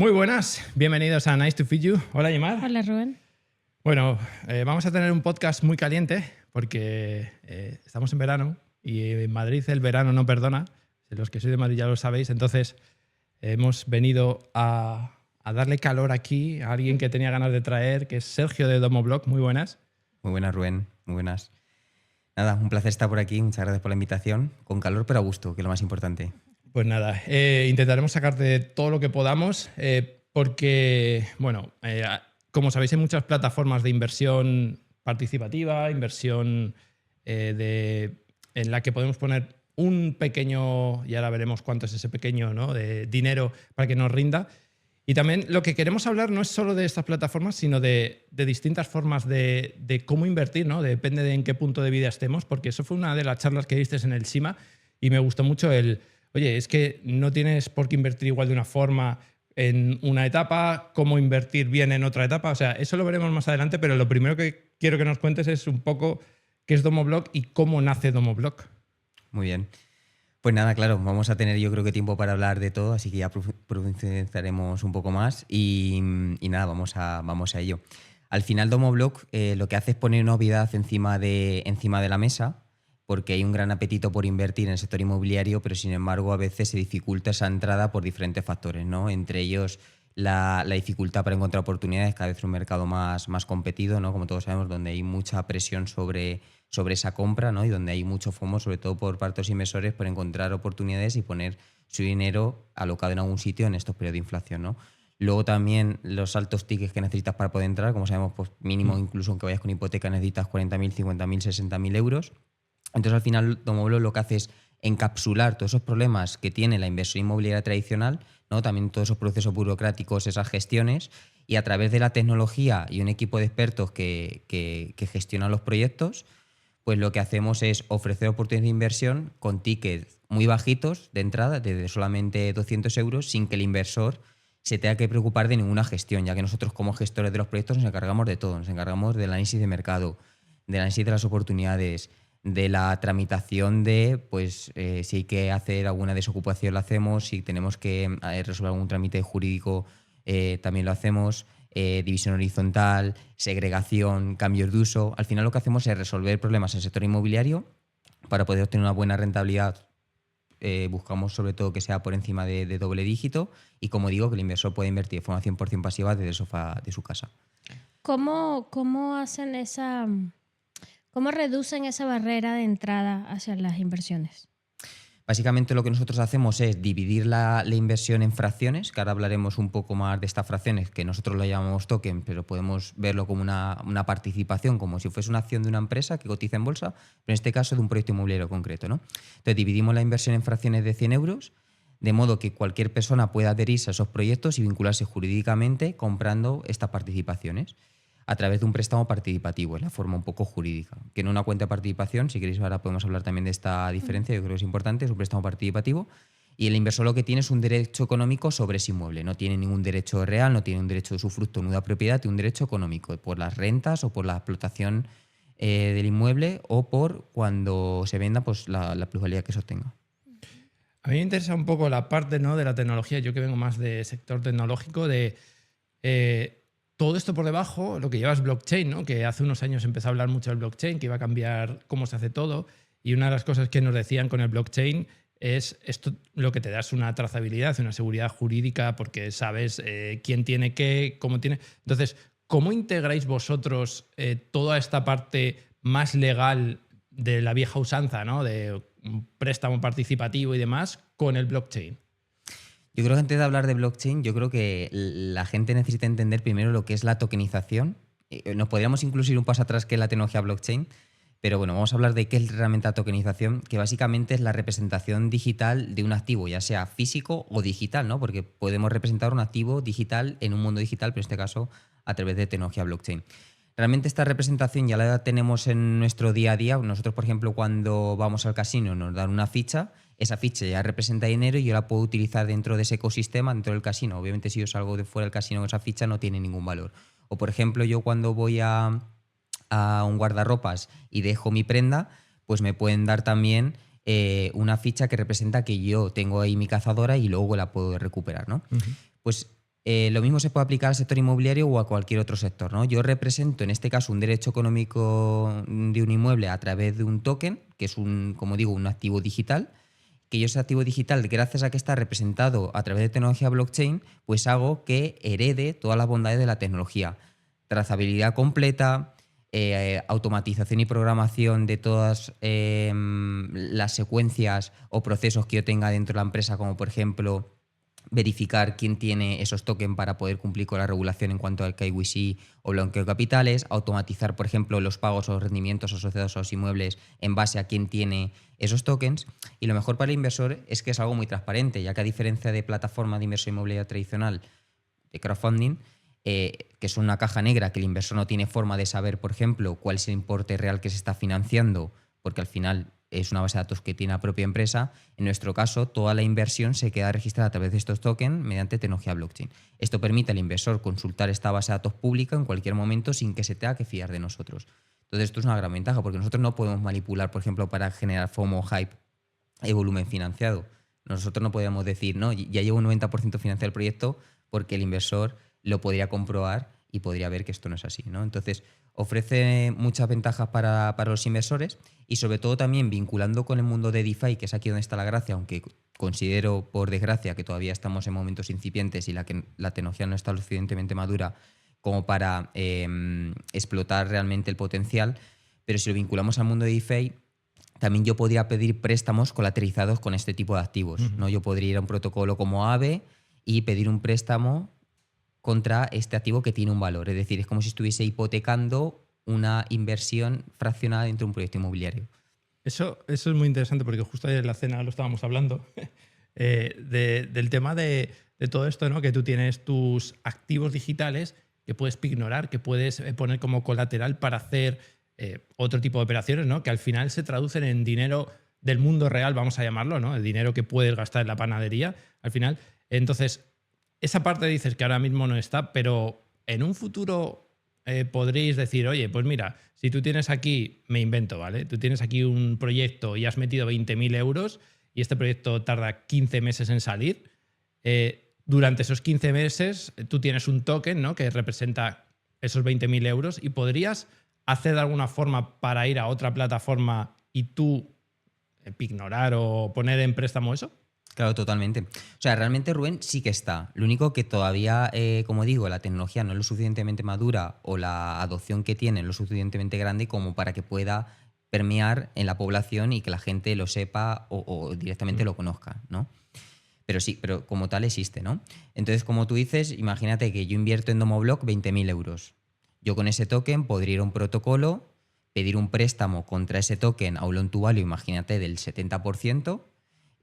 Muy buenas, bienvenidos a Nice to Feed You. Hola, Yemar. Hola, Rubén. Bueno, vamos a tener un podcast muy caliente porque estamos en verano y en Madrid el verano no perdona. Los que sois de Madrid ya lo sabéis. Entonces, hemos venido a darle calor aquí a alguien que tenía ganas de traer, que es Sergio de Domoblog. Muy buenas. Muy buenas, Rubén. Muy buenas. Nada, un placer estar por aquí. Muchas gracias por la invitación. Con calor, pero a gusto, que es lo más importante. Pues nada, intentaremos sacarte todo lo que podamos porque, bueno, como sabéis, hay muchas plataformas de inversión participativa, inversión en la que podemos poner un pequeño, y ahora veremos cuánto es ese pequeño, ¿no?, de dinero para que nos rinda. Y también lo que queremos hablar no es solo de estas plataformas, sino de distintas formas de cómo invertir, ¿no? Depende de en qué punto de vida estemos, porque eso fue una de las charlas que diste en el SIMA y me gustó mucho oye, es que no tienes por qué invertir igual de una forma en una etapa, cómo invertir bien en otra etapa. O sea, eso lo veremos más adelante, pero lo primero que quiero que nos cuentes es un poco qué es Domoblog y cómo nace Domoblog. Muy bien. Pues nada, claro, vamos a tener yo creo que tiempo para hablar de todo, así que ya profundizaremos un poco más y nada, vamos a ello. Al final Domoblog lo que hace es poner una obviedad encima de la mesa, porque hay un gran apetito por invertir en el sector inmobiliario, pero sin embargo a veces se dificulta esa entrada por diferentes factores, ¿no? Entre ellos la dificultad para encontrar oportunidades, cada vez es un mercado más competido, ¿no? Como todos sabemos, donde hay mucha presión sobre esa compra, ¿no? Y donde hay mucho FOMO, sobre todo por parte de los inversores, por encontrar oportunidades y poner su dinero alocado en algún sitio en estos periodos de inflación, ¿no? Luego también los altos tickets que necesitas para poder entrar, como sabemos, pues mínimo incluso aunque vayas con hipoteca necesitas 40.000, 50.000, 60.000 euros. Entonces, al final, Domoblog lo que hace es encapsular todos esos problemas que tiene la inversión inmobiliaria tradicional, ¿no? También todos esos procesos burocráticos, esas gestiones, y a través de la tecnología y un equipo de expertos que gestionan los proyectos, pues lo que hacemos es ofrecer oportunidades de inversión con tickets muy bajitos de entrada, desde solamente 200 euros, sin que el inversor se tenga que preocupar de ninguna gestión, ya que nosotros como gestores de los proyectos nos encargamos de todo, nos encargamos del análisis de mercado, del análisis de las oportunidades, de la tramitación de, pues, si hay que hacer alguna desocupación lo hacemos, si tenemos que resolver algún trámite jurídico también lo hacemos, división horizontal, segregación, cambios de uso. Al final lo que hacemos es resolver problemas en el sector inmobiliario para poder obtener una buena rentabilidad. Buscamos sobre todo que sea por encima de doble dígito y, como digo, que el inversor pueda invertir de forma 100% pasiva desde el sofá de su casa. ¿Cómo hacen cómo reducen esa barrera de entrada hacia las inversiones? Básicamente lo que nosotros hacemos es dividir la inversión en fracciones, que ahora hablaremos un poco más de estas fracciones, que nosotros lo llamamos token, pero podemos verlo como una participación, como si fuese una acción de una empresa que cotiza en bolsa, pero en este caso de un proyecto inmobiliario concreto, ¿no? Entonces dividimos la inversión en fracciones de 100 euros, de modo que cualquier persona pueda adherirse a esos proyectos y vincularse jurídicamente comprando estas participaciones a través de un préstamo participativo, es la forma un poco jurídica. Que en una cuenta de participación, si queréis ahora podemos hablar también de esta diferencia, yo creo que es importante, es un préstamo participativo y el inversor lo que tiene es un derecho económico sobre ese inmueble, no tiene ningún derecho real, no tiene un derecho de usufructo nuda propiedad, tiene un derecho económico por las rentas o por la explotación del inmueble o por cuando se venda pues la plusvalía que se obtenga. A mí me interesa un poco la parte, ¿no?, de la tecnología. Yo que vengo más de sector tecnológico, de todo esto por debajo, lo que lleva es blockchain, ¿no? Que hace unos años empezó a hablar mucho del blockchain, que iba a cambiar cómo se hace todo. Y una de las cosas que nos decían con el blockchain es esto, lo que te da es una trazabilidad, una seguridad jurídica, porque sabes quién tiene qué, cómo tiene. Entonces, ¿cómo integráis vosotros toda esta parte más legal de la vieja usanza, ¿no?, de un préstamo participativo y demás, con el blockchain? Yo creo que antes de hablar de blockchain, yo creo que la gente necesita entender primero lo que es la tokenización. Nos podríamos incluso ir un paso atrás, que es la tecnología blockchain, pero bueno, vamos a hablar de qué es realmente la tokenización, que básicamente es la representación digital de un activo, ya sea físico o digital, ¿no? Porque podemos representar un activo digital en un mundo digital, pero en este caso a través de tecnología blockchain. Realmente esta representación ya la tenemos en nuestro día a día. Nosotros, por ejemplo, cuando vamos al casino nos dan una ficha, esa ficha ya representa dinero y yo la puedo utilizar dentro de ese ecosistema, dentro del casino. Obviamente, si yo salgo de fuera del casino con esa ficha no tiene ningún valor. O, por ejemplo, yo cuando voy a un guardarropas y dejo mi prenda, pues me pueden dar también una ficha que representa que yo tengo ahí mi cazadora y luego la puedo recuperar, ¿no? Uh-huh. Pues Lo mismo se puede aplicar al sector inmobiliario o a cualquier otro sector, ¿no? Yo represento, en este caso, un derecho económico de un inmueble a través de un token, que es como digo, un activo digital, que yo ese activo digital, gracias a que está representado a través de tecnología blockchain, pues hago que herede todas las bondades de la tecnología. Trazabilidad completa, automatización y programación de todas las secuencias o procesos que yo tenga dentro de la empresa, como por ejemplo verificar quién tiene esos tokens para poder cumplir con la regulación en cuanto al KYC o blanqueo de capitales, automatizar, por ejemplo, los pagos o los rendimientos asociados a los inmuebles en base a quién tiene esos tokens. Y lo mejor para el inversor es que es algo muy transparente, ya que a diferencia de plataforma de inversión inmobiliaria tradicional de crowdfunding, que es una caja negra que el inversor no tiene forma de saber, por ejemplo, cuál es el importe real que se está financiando, porque al final es una base de datos que tiene la propia empresa. En nuestro caso, toda la inversión se queda registrada a través de estos tokens mediante tecnología blockchain. Esto permite al inversor consultar esta base de datos pública en cualquier momento sin que se tenga que fiar de nosotros. Entonces, esto es una gran ventaja porque nosotros no podemos manipular, por ejemplo, para generar FOMO, hype y volumen financiado. Nosotros no podemos decir, no, ya llevo un 90% financiado el proyecto, porque el inversor lo podría comprobar y podría ver que esto no es así, ¿no? Entonces, ofrece muchas ventajas para los inversores y sobre todo también vinculando con el mundo de DeFi, que es aquí donde está la gracia, aunque considero, por desgracia, que todavía estamos en momentos incipientes y la tecnología no está lo suficientemente madura como para explotar realmente el potencial, pero si lo vinculamos al mundo de DeFi, también yo podría pedir préstamos colateralizados con este tipo de activos, ¿no? Yo podría ir a un protocolo como Aave y pedir un préstamo contra este activo que tiene un valor. Es decir, es como si estuviese hipotecando una inversión fraccionada dentro de un proyecto inmobiliario. Eso es muy interesante porque justo ayer en la cena lo estábamos hablando, del tema de todo esto, ¿no? Que tú tienes tus activos digitales que puedes pignorar, que puedes poner como colateral para hacer otro tipo de operaciones, ¿no? Que al final se traducen en dinero del mundo real, vamos a llamarlo, ¿no? El dinero que puedes gastar en la panadería, al final. Entonces, esa parte dices que ahora mismo no está, pero en un futuro podréis decir, oye, pues mira, si tú tienes aquí, me invento, ¿vale? Tú tienes aquí un proyecto y has metido 20.000 euros y este proyecto tarda 15 meses en salir. Durante esos 15 meses tú tienes un token, ¿no? Que representa esos 20.000 euros y podrías hacer de alguna forma para ir a otra plataforma y tú pignorar o poner en préstamo eso. Claro, totalmente. O sea, realmente Rubén sí que está. Lo único que todavía, como digo, la tecnología no es lo suficientemente madura o la adopción que tiene es lo suficientemente grande como para que pueda permear en la población y que la gente lo sepa o directamente lo conozca, ¿no? Pero sí, pero como tal existe, ¿no? Entonces, como tú dices, imagínate que yo invierto en Domoblock 20.000 euros. Yo con ese token podría ir a un protocolo, pedir un préstamo contra ese token a un loan to value, imagínate, del 70%,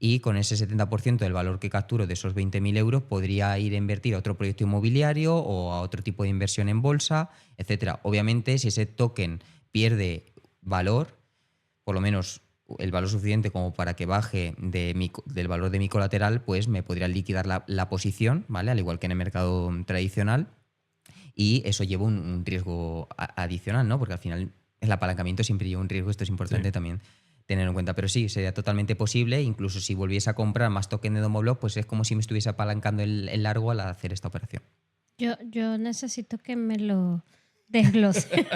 y con ese 70% del valor que capturo de esos 20.000 euros podría ir a invertir a otro proyecto inmobiliario o a otro tipo de inversión en bolsa, etcétera. Obviamente, si ese token pierde valor, por lo menos el valor suficiente como para que baje del valor de mi colateral, pues me podría liquidar la posición, ¿vale? Al igual que en el mercado tradicional, y eso lleva un riesgo adicional, ¿no? Porque al final el apalancamiento siempre lleva un riesgo, esto es importante también tener en cuenta. Pero sí, sería totalmente posible. Incluso si volviese a comprar más token de Domoblock, pues es como si me estuviese apalancando el largo al hacer esta operación. Yo necesito que me lo desglose.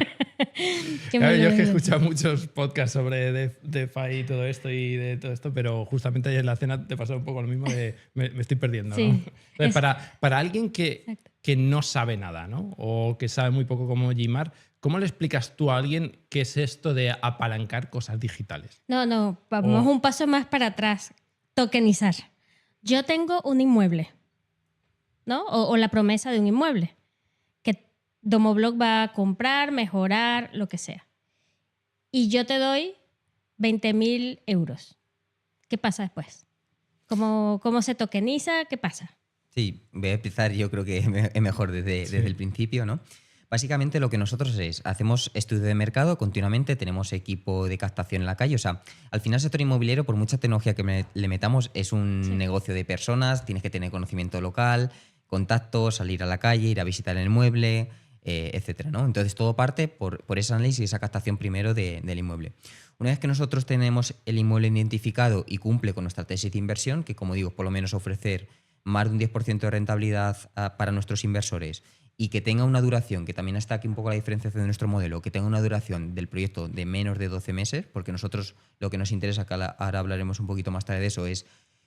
Claro, yo es que he escuchado muchos podcasts sobre DeFi y todo esto, pero justamente ayer en la cena te pasó un poco lo mismo de me estoy perdiendo, Sí, ¿no? Entonces, para alguien que no sabe nada, ¿no? O que sabe muy poco como Gmart, ¿cómo le explicas tú a alguien qué es esto de apalancar cosas digitales? No, vamos un paso más para atrás. Tokenizar. Yo tengo un inmueble, ¿no? O la promesa de un inmueble que Domoblock va a comprar, mejorar, lo que sea. Y yo te doy 20.000 euros. ¿Qué pasa después? ¿Cómo se tokeniza? ¿Qué pasa? Sí, voy a empezar, yo creo que es mejor desde el principio, ¿no? Básicamente lo que nosotros hacemos estudio de mercado continuamente, tenemos equipo de captación en la calle, o sea, al final el sector inmobiliario, por mucha tecnología que le metamos, es un negocio de personas, tienes que tener conocimiento local, contactos, salir a la calle, ir a visitar el inmueble, etcétera, ¿no? Entonces todo parte por ese análisis y esa captación primero del inmueble. Una vez que nosotros tenemos el inmueble identificado y cumple con nuestra tesis de inversión, que como digo, por lo menos ofrecer más de un 10% de rentabilidad para nuestros inversores y que tenga una duración, que también está aquí un poco la diferenciación de nuestro modelo, que tenga una duración del proyecto de menos de 12 meses, porque nosotros lo que nos interesa, que ahora hablaremos un poquito más tarde de eso, es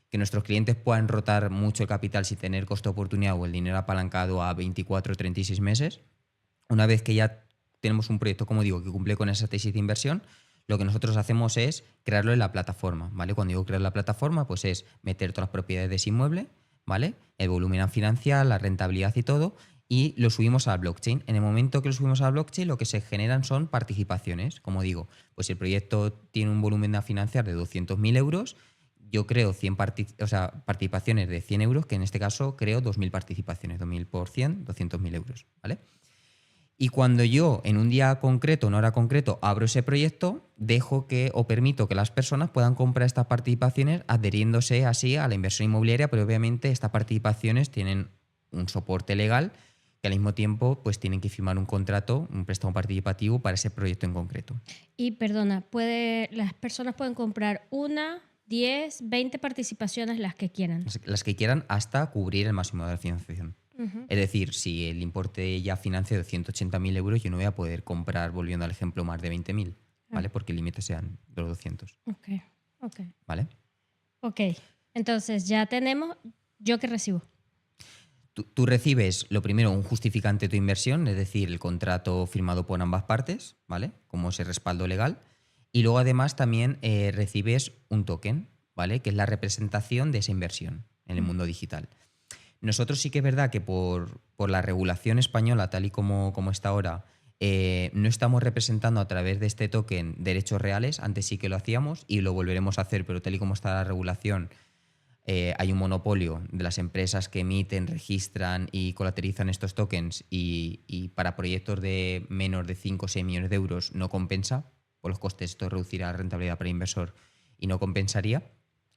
que nuestros clientes puedan rotar mucho el capital sin tener costo de oportunidad o el dinero apalancado a 24 o 36 meses. Una vez que ya tenemos un proyecto, como digo, que cumple con esa tesis de inversión, lo que nosotros hacemos es crearlo en la plataforma, ¿vale? Cuando digo crear la plataforma, pues es meter todas las propiedades de ese inmueble, ¿vale? El volumen a financiar, la rentabilidad y todo, y lo subimos a la blockchain. En el momento que lo subimos a la blockchain, lo que se generan son participaciones. Como digo, pues si el proyecto tiene un volumen a financiar de 200.000 euros, yo creo 100 participaciones de 100 euros, que en este caso creo 2.000 participaciones, 2.000 por 100, 200.000 euros, ¿vale? Y cuando yo, en un día concreto, una hora concreto, abro ese proyecto, dejo que o permito que las personas puedan comprar estas participaciones adheriéndose así a la inversión inmobiliaria, pero obviamente estas participaciones tienen un soporte legal que al mismo tiempo pues tienen que firmar un contrato, un préstamo participativo para ese proyecto en concreto. Y perdona, las personas pueden comprar 1, 10, 20 participaciones, las que quieran. Las que quieran hasta cubrir el máximo de la financiación. Es decir, si el importe ya financiado de 180.000 euros, yo no voy a poder comprar, volviendo al ejemplo, más de 20.000, ¿vale? Porque el límite sean los 200. Ok. ¿Vale? Ok. Entonces ya tenemos, ¿yo qué recibo? Tú recibes, lo primero, un justificante de tu inversión, es decir, el contrato firmado por ambas partes, ¿vale? Como ese respaldo legal. Y luego, además, también recibes un token, ¿vale? Que es la representación de esa inversión en el mundo digital. Nosotros sí que es verdad que por la regulación española, tal y como está ahora, no estamos representando a través de este token derechos reales. Antes sí que lo hacíamos y lo volveremos a hacer, pero tal y como está la regulación, hay un monopolio de las empresas que emiten, registran y colateralizan estos tokens y para proyectos de menos de 5 o 6 millones de euros no compensa. Por los costes esto reducirá la rentabilidad para el inversor y no compensaría,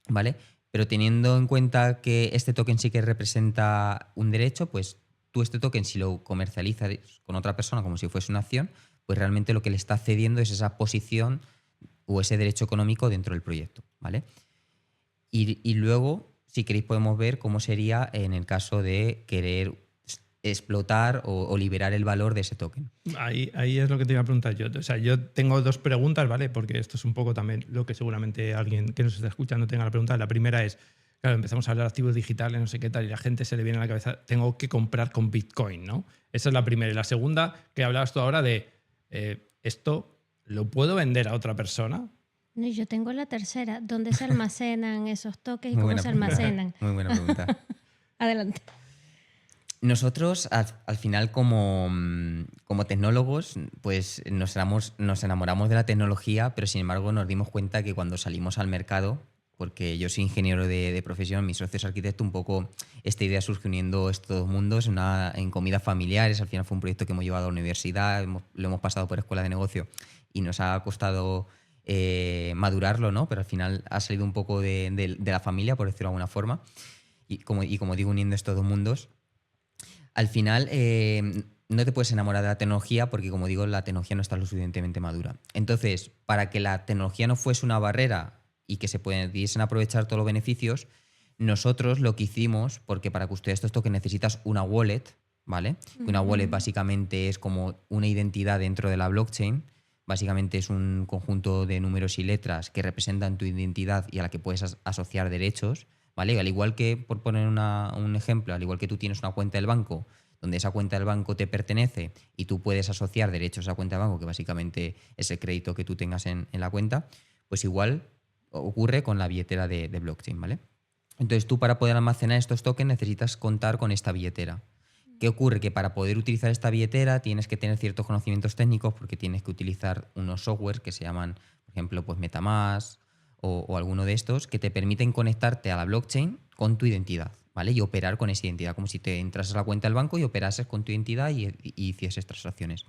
¿vale? Pero teniendo en cuenta que este token sí que representa un derecho, pues tú este token, si lo comercializas con otra persona como si fuese una acción, pues realmente lo que le está cediendo es esa posición o ese derecho económico dentro del proyecto, ¿vale? Y luego, si queréis, podemos ver cómo sería en el caso de querer explotar o liberar el valor de ese token. Ahí es lo que te iba a preguntar yo. O sea, yo tengo dos preguntas, ¿vale? Porque esto es un poco también lo que seguramente alguien que nos está escuchando tenga la pregunta. La primera es, claro, empezamos a hablar de activos digitales, no sé qué tal, y la gente se le viene a la cabeza, tengo que comprar con Bitcoin, ¿no? Esa es la primera. Y la segunda, que hablabas tú ahora de, ¿esto lo puedo vender a otra persona? No, yo tengo la tercera. ¿Dónde se almacenan esos tokens y Muy cómo buena se pregunta. almacenan? Muy buena pregunta. Adelante. Nosotros, al final, como tecnólogos, pues nos enamoramos de la tecnología, pero sin embargo nos dimos cuenta que cuando salimos al mercado, porque yo soy ingeniero de profesión, mi socio es arquitecto, un poco esta idea surgió uniendo estos dos mundos en comidas familiares. Al final fue un proyecto que hemos llevado a la universidad, lo hemos pasado por escuela de negocio y nos ha costado madurarlo, ¿no? Pero al final ha salido un poco de la familia, por decirlo de alguna forma. Y como digo, uniendo estos dos mundos. Al final, no te puedes enamorar de la tecnología porque, como digo, la tecnología no está lo suficientemente madura. Entonces, para que la tecnología no fuese una barrera y que se pudiesen aprovechar todos los beneficios, nosotros lo que hicimos, porque para custodiar estos tokens necesitas una wallet, ¿vale? Una wallet básicamente es como una identidad dentro de la blockchain. Básicamente es un conjunto de números y letras que representan tu identidad y a la que puedes asociar derechos, ¿vale? Al igual que, por poner un ejemplo, al igual que tú tienes una cuenta del banco, donde esa cuenta del banco te pertenece y tú puedes asociar derechos a esa cuenta del banco, que básicamente es el crédito que tú tengas en la cuenta, pues igual ocurre con la billetera de blockchain, ¿vale? Entonces tú, para poder almacenar estos tokens, necesitas contar con esta billetera. ¿Qué ocurre? Que para poder utilizar esta billetera tienes que tener ciertos conocimientos técnicos porque tienes que utilizar unos softwares que se llaman, por ejemplo, pues MetaMask o alguno de estos que te permiten conectarte a la blockchain con tu identidad, ¿vale? Y operar con esa identidad, como si te entras a la cuenta del banco y operases con tu identidad y hicieses transacciones.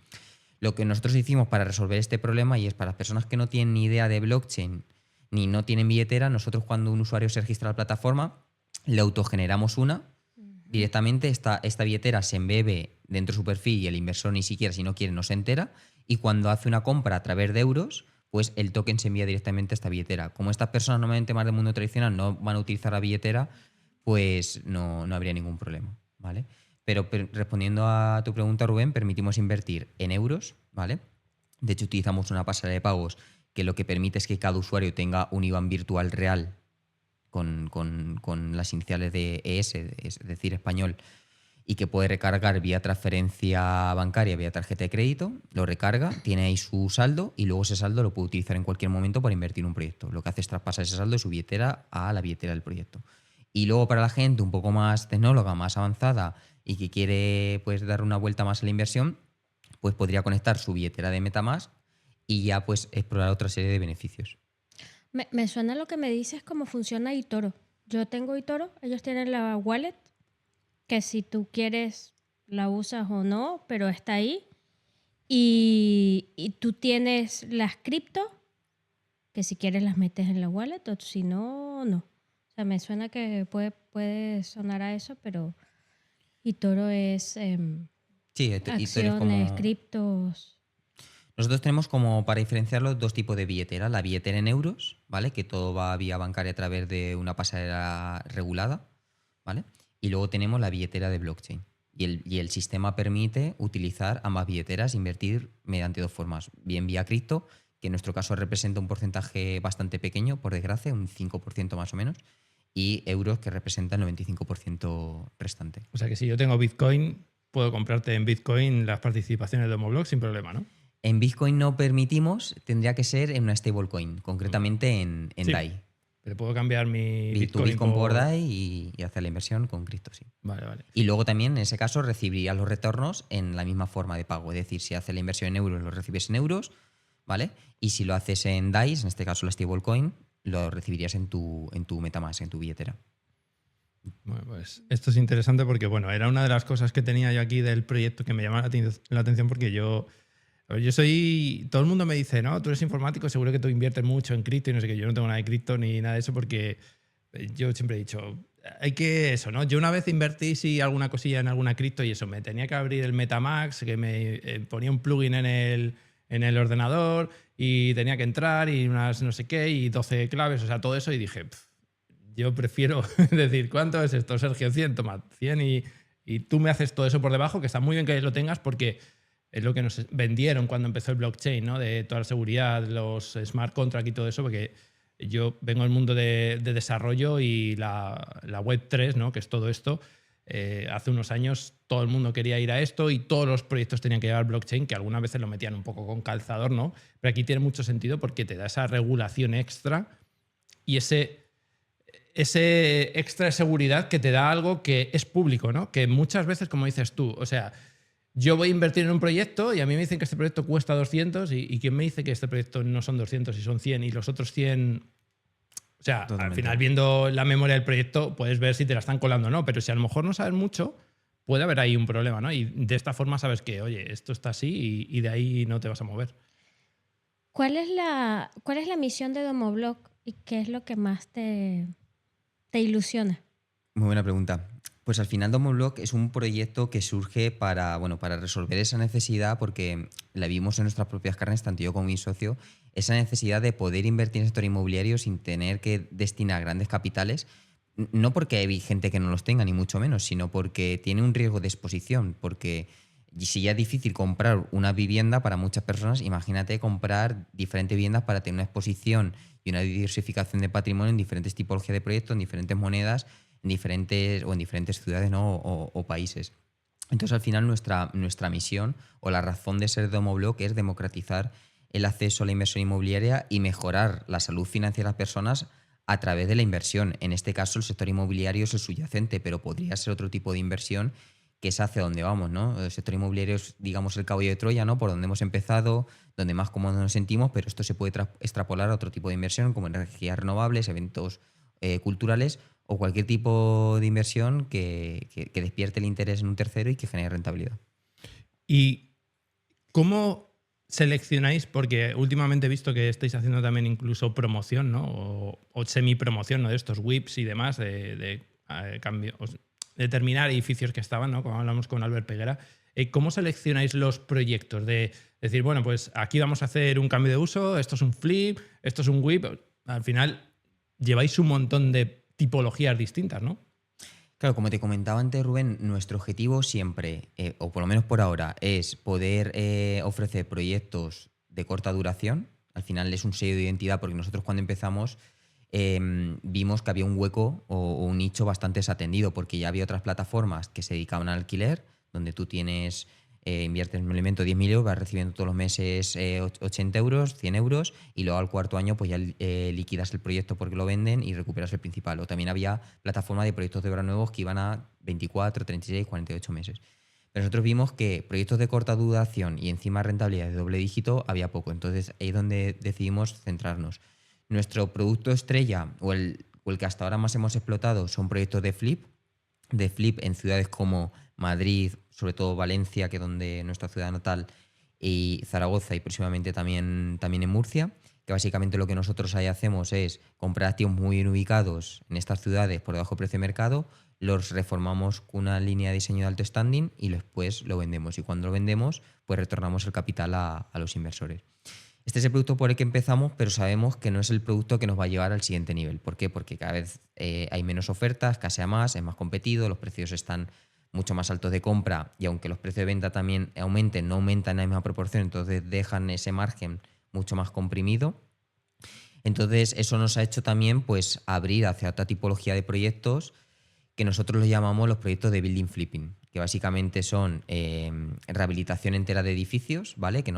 Lo que nosotros hicimos para resolver este problema, y es para las personas que no tienen ni idea de blockchain ni no tienen billetera, nosotros cuando un usuario se registra a la plataforma, le autogeneramos una. Directamente esta billetera se embebe dentro de su perfil y el inversor ni siquiera, si no quiere, no se entera. Y cuando hace una compra a través de euros, pues el token se envía directamente a esta billetera. Como estas personas normalmente más del mundo tradicional no van a utilizar la billetera, pues no habría ningún problema, ¿vale? Pero respondiendo a tu pregunta, Rubén, permitimos invertir en euros, ¿vale? De hecho, utilizamos una pasarela de pagos que lo que permite es que cada usuario tenga un IBAN virtual real con las iniciales de ES, es decir, español, y que puede recargar vía transferencia bancaria, vía tarjeta de crédito, lo recarga, tiene ahí su saldo y luego ese saldo lo puede utilizar en cualquier momento para invertir en un proyecto. Lo que hace es traspasar ese saldo de su billetera a la billetera del proyecto. Y luego para la gente un poco más tecnóloga, más avanzada y que quiere pues dar una vuelta más a la inversión, pues podría conectar su billetera de MetaMask y ya pues explorar otra serie de beneficios. Me suena lo que me dices cómo funciona eToro. Yo tengo eToro, ellos tienen la wallet, que si tú quieres la usas o no, pero está ahí. Y tú tienes las cripto, que si quieres las metes en la wallet, o si no, no. O sea, me suena que puede sonar a eso, pero eToro es Sí, eToro es acciones, como... criptos. Nosotros tenemos como para diferenciarlo dos tipos de billetera. La billetera en euros, ¿vale? Que todo va vía bancaria a través de una pasarela regulada, ¿vale? Y luego tenemos la billetera de blockchain. Y el sistema permite utilizar ambas billeteras, invertir mediante dos formas. Bien vía cripto, que en nuestro caso representa un porcentaje bastante pequeño, por desgracia, un 5% más o menos, y euros, que representa el 95% restante. O sea que si yo tengo Bitcoin, puedo comprarte en Bitcoin las participaciones de Homoblock sin problema, ¿no? En Bitcoin no permitimos, tendría que ser en una stablecoin, concretamente en Sí, DAI. pero puedo cambiar mi Tu Bitcoin por DAI y hacer la inversión con cripto, sí. Vale, vale. Y luego también, en ese caso, recibirías los retornos en la misma forma de pago. Es decir, si haces la inversión en euros, lo recibes en euros, ¿vale? Y si lo haces en DAI, en este caso la stablecoin, lo recibirías en tu MetaMask, en tu billetera. Bueno, pues esto es interesante porque, bueno, era una de las cosas que tenía yo aquí del proyecto que me llamaba la atención porque yo soy... Todo el mundo me dice, no, tú eres informático, seguro que tú inviertes mucho en cripto y no sé qué. Yo no tengo nada de cripto ni nada de eso porque yo siempre he dicho, hay que eso, ¿no? Yo una vez invertí sí alguna cosilla en alguna cripto y eso, me tenía que abrir el MetaMask, que me ponía un plugin en el ordenador y tenía que entrar y unas no sé qué y 12 claves, o sea, todo eso y dije, yo prefiero decir, ¿cuánto es esto, Sergio? 100, toma, 100 y tú me haces todo eso por debajo, que está muy bien que lo tengas porque es lo que nos vendieron cuando empezó el blockchain, ¿no? De toda la seguridad, los smart contracts y todo eso, porque yo vengo del mundo de desarrollo y la Web3, ¿no? Que es todo esto. Hace unos años todo el mundo quería ir a esto y todos los proyectos tenían que llevar blockchain, que algunas veces lo metían un poco con calzador, ¿no? Pero aquí tiene mucho sentido porque te da esa regulación extra y ese extra de seguridad que te da algo que es público, ¿no? Que muchas veces, como dices tú, o sea, yo voy a invertir en un proyecto y a mí me dicen que este proyecto cuesta 200 y ¿quién me dice que este proyecto no son 200 y son 100 y los otros 100? O sea, Totalmente. Al final viendo la memoria del proyecto puedes ver si te la están colando o no, pero si a lo mejor no sabes mucho, puede haber ahí un problema, ¿no? Y de esta forma sabes que, oye, esto está así y de ahí no te vas a mover. ¿Cuál es la misión de Domoblock y qué es lo que más te ilusiona? Muy buena pregunta. Pues al final Domoblock es un proyecto que surge para resolver esa necesidad, porque la vimos en nuestras propias carnes, tanto yo como mi socio, esa necesidad de poder invertir en el sector inmobiliario sin tener que destinar grandes capitales, no porque hay gente que no los tenga, ni mucho menos, sino porque tiene un riesgo de exposición, porque si ya es difícil comprar una vivienda para muchas personas, imagínate comprar diferentes viviendas para tener una exposición y una diversificación de patrimonio en diferentes tipologías de proyectos, en diferentes monedas, en diferentes ciudades, ¿no? o países. Entonces, al final, nuestra misión o la razón de ser de Domoblock es democratizar el acceso a la inversión inmobiliaria y mejorar la salud financiera de las personas a través de la inversión. En este caso, el sector inmobiliario es el subyacente, pero podría ser otro tipo de inversión, que es hacia donde vamos, ¿no? El sector inmobiliario es, digamos, el caballo de Troya, ¿no? Por donde hemos empezado, donde más cómodos nos sentimos, pero esto se puede extrapolar a otro tipo de inversión, como energías renovables, eventos culturales o cualquier tipo de inversión que despierte el interés en un tercero y que genere rentabilidad. ¿Y cómo seleccionáis? Porque últimamente he visto que estáis haciendo también incluso promoción, ¿no? O semi-promoción, ¿no? De estos WIPs y demás, de cambio, determinar edificios que estaban, ¿no? Como hablamos con Albert Peguera. ¿Cómo seleccionáis los proyectos? De decir, bueno, pues aquí vamos a hacer un cambio de uso, esto es un flip, esto es un WIP. Al final lleváis un montón de tipologías distintas, ¿no? Claro, como te comentaba antes, Rubén, nuestro objetivo siempre, o por lo menos por ahora, es poder ofrecer proyectos de corta duración. Al final es un sello de identidad porque nosotros cuando empezamos vimos que había un hueco o un nicho bastante desatendido porque ya había otras plataformas que se dedicaban al alquiler, donde tú inviertes en un elemento 10.000 euros, vas recibiendo todos los meses 80 euros, 100 euros y luego al cuarto año pues ya liquidas el proyecto porque lo venden y recuperas el principal. O también había plataformas de proyectos de obra nuevos que iban a 24, 36, 48 meses. Pero nosotros vimos que proyectos de corta duración y encima rentabilidad de doble dígito había poco. Entonces ahí es donde decidimos centrarnos. Nuestro producto estrella o el que hasta ahora más hemos explotado son proyectos de flip en ciudades como Madrid, sobre todo Valencia, que es donde nuestra ciudad natal, y Zaragoza y próximamente también en Murcia, que básicamente lo que nosotros ahí hacemos es comprar activos muy bien ubicados en estas ciudades por debajo del precio de mercado, los reformamos con una línea de diseño de alto standing y después lo vendemos. Y cuando lo vendemos, pues retornamos el capital a los inversores. Este es el producto por el que empezamos, pero sabemos que no es el producto que nos va a llevar al siguiente nivel. ¿Por qué? Porque cada vez hay menos ofertas, escasea más, es más competido, los precios están mucho más altos de compra y aunque los precios de venta también aumenten, no aumentan en la misma proporción, entonces dejan ese margen mucho más comprimido. Entonces eso nos ha hecho también pues abrir hacia otra tipología de proyectos que nosotros los llamamos los proyectos de building flipping, que básicamente son rehabilitación entera de edificios, ¿vale? Que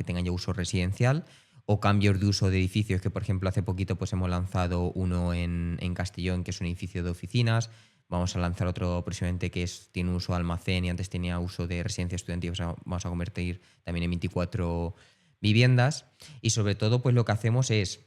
tengan ya uso residencial, o cambios de uso de edificios, que por ejemplo hace poquito pues hemos lanzado uno en Castellón, que es un edificio de oficinas. Vamos a lanzar otro próximamente que tiene uso de almacén y antes tenía uso de residencia estudiantil. O sea, vamos a convertir también en 24 viviendas. Y sobre todo pues lo que hacemos es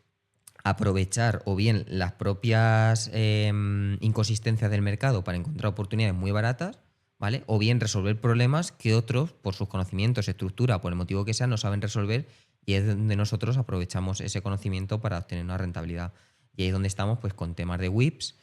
aprovechar o bien las propias inconsistencias del mercado para encontrar oportunidades muy baratas, ¿vale? O bien resolver problemas que otros, por sus conocimientos, estructura, por el motivo que sea, no saben resolver, y es donde nosotros aprovechamos ese conocimiento para obtener una rentabilidad. Y ahí es donde estamos pues con temas de WIPs.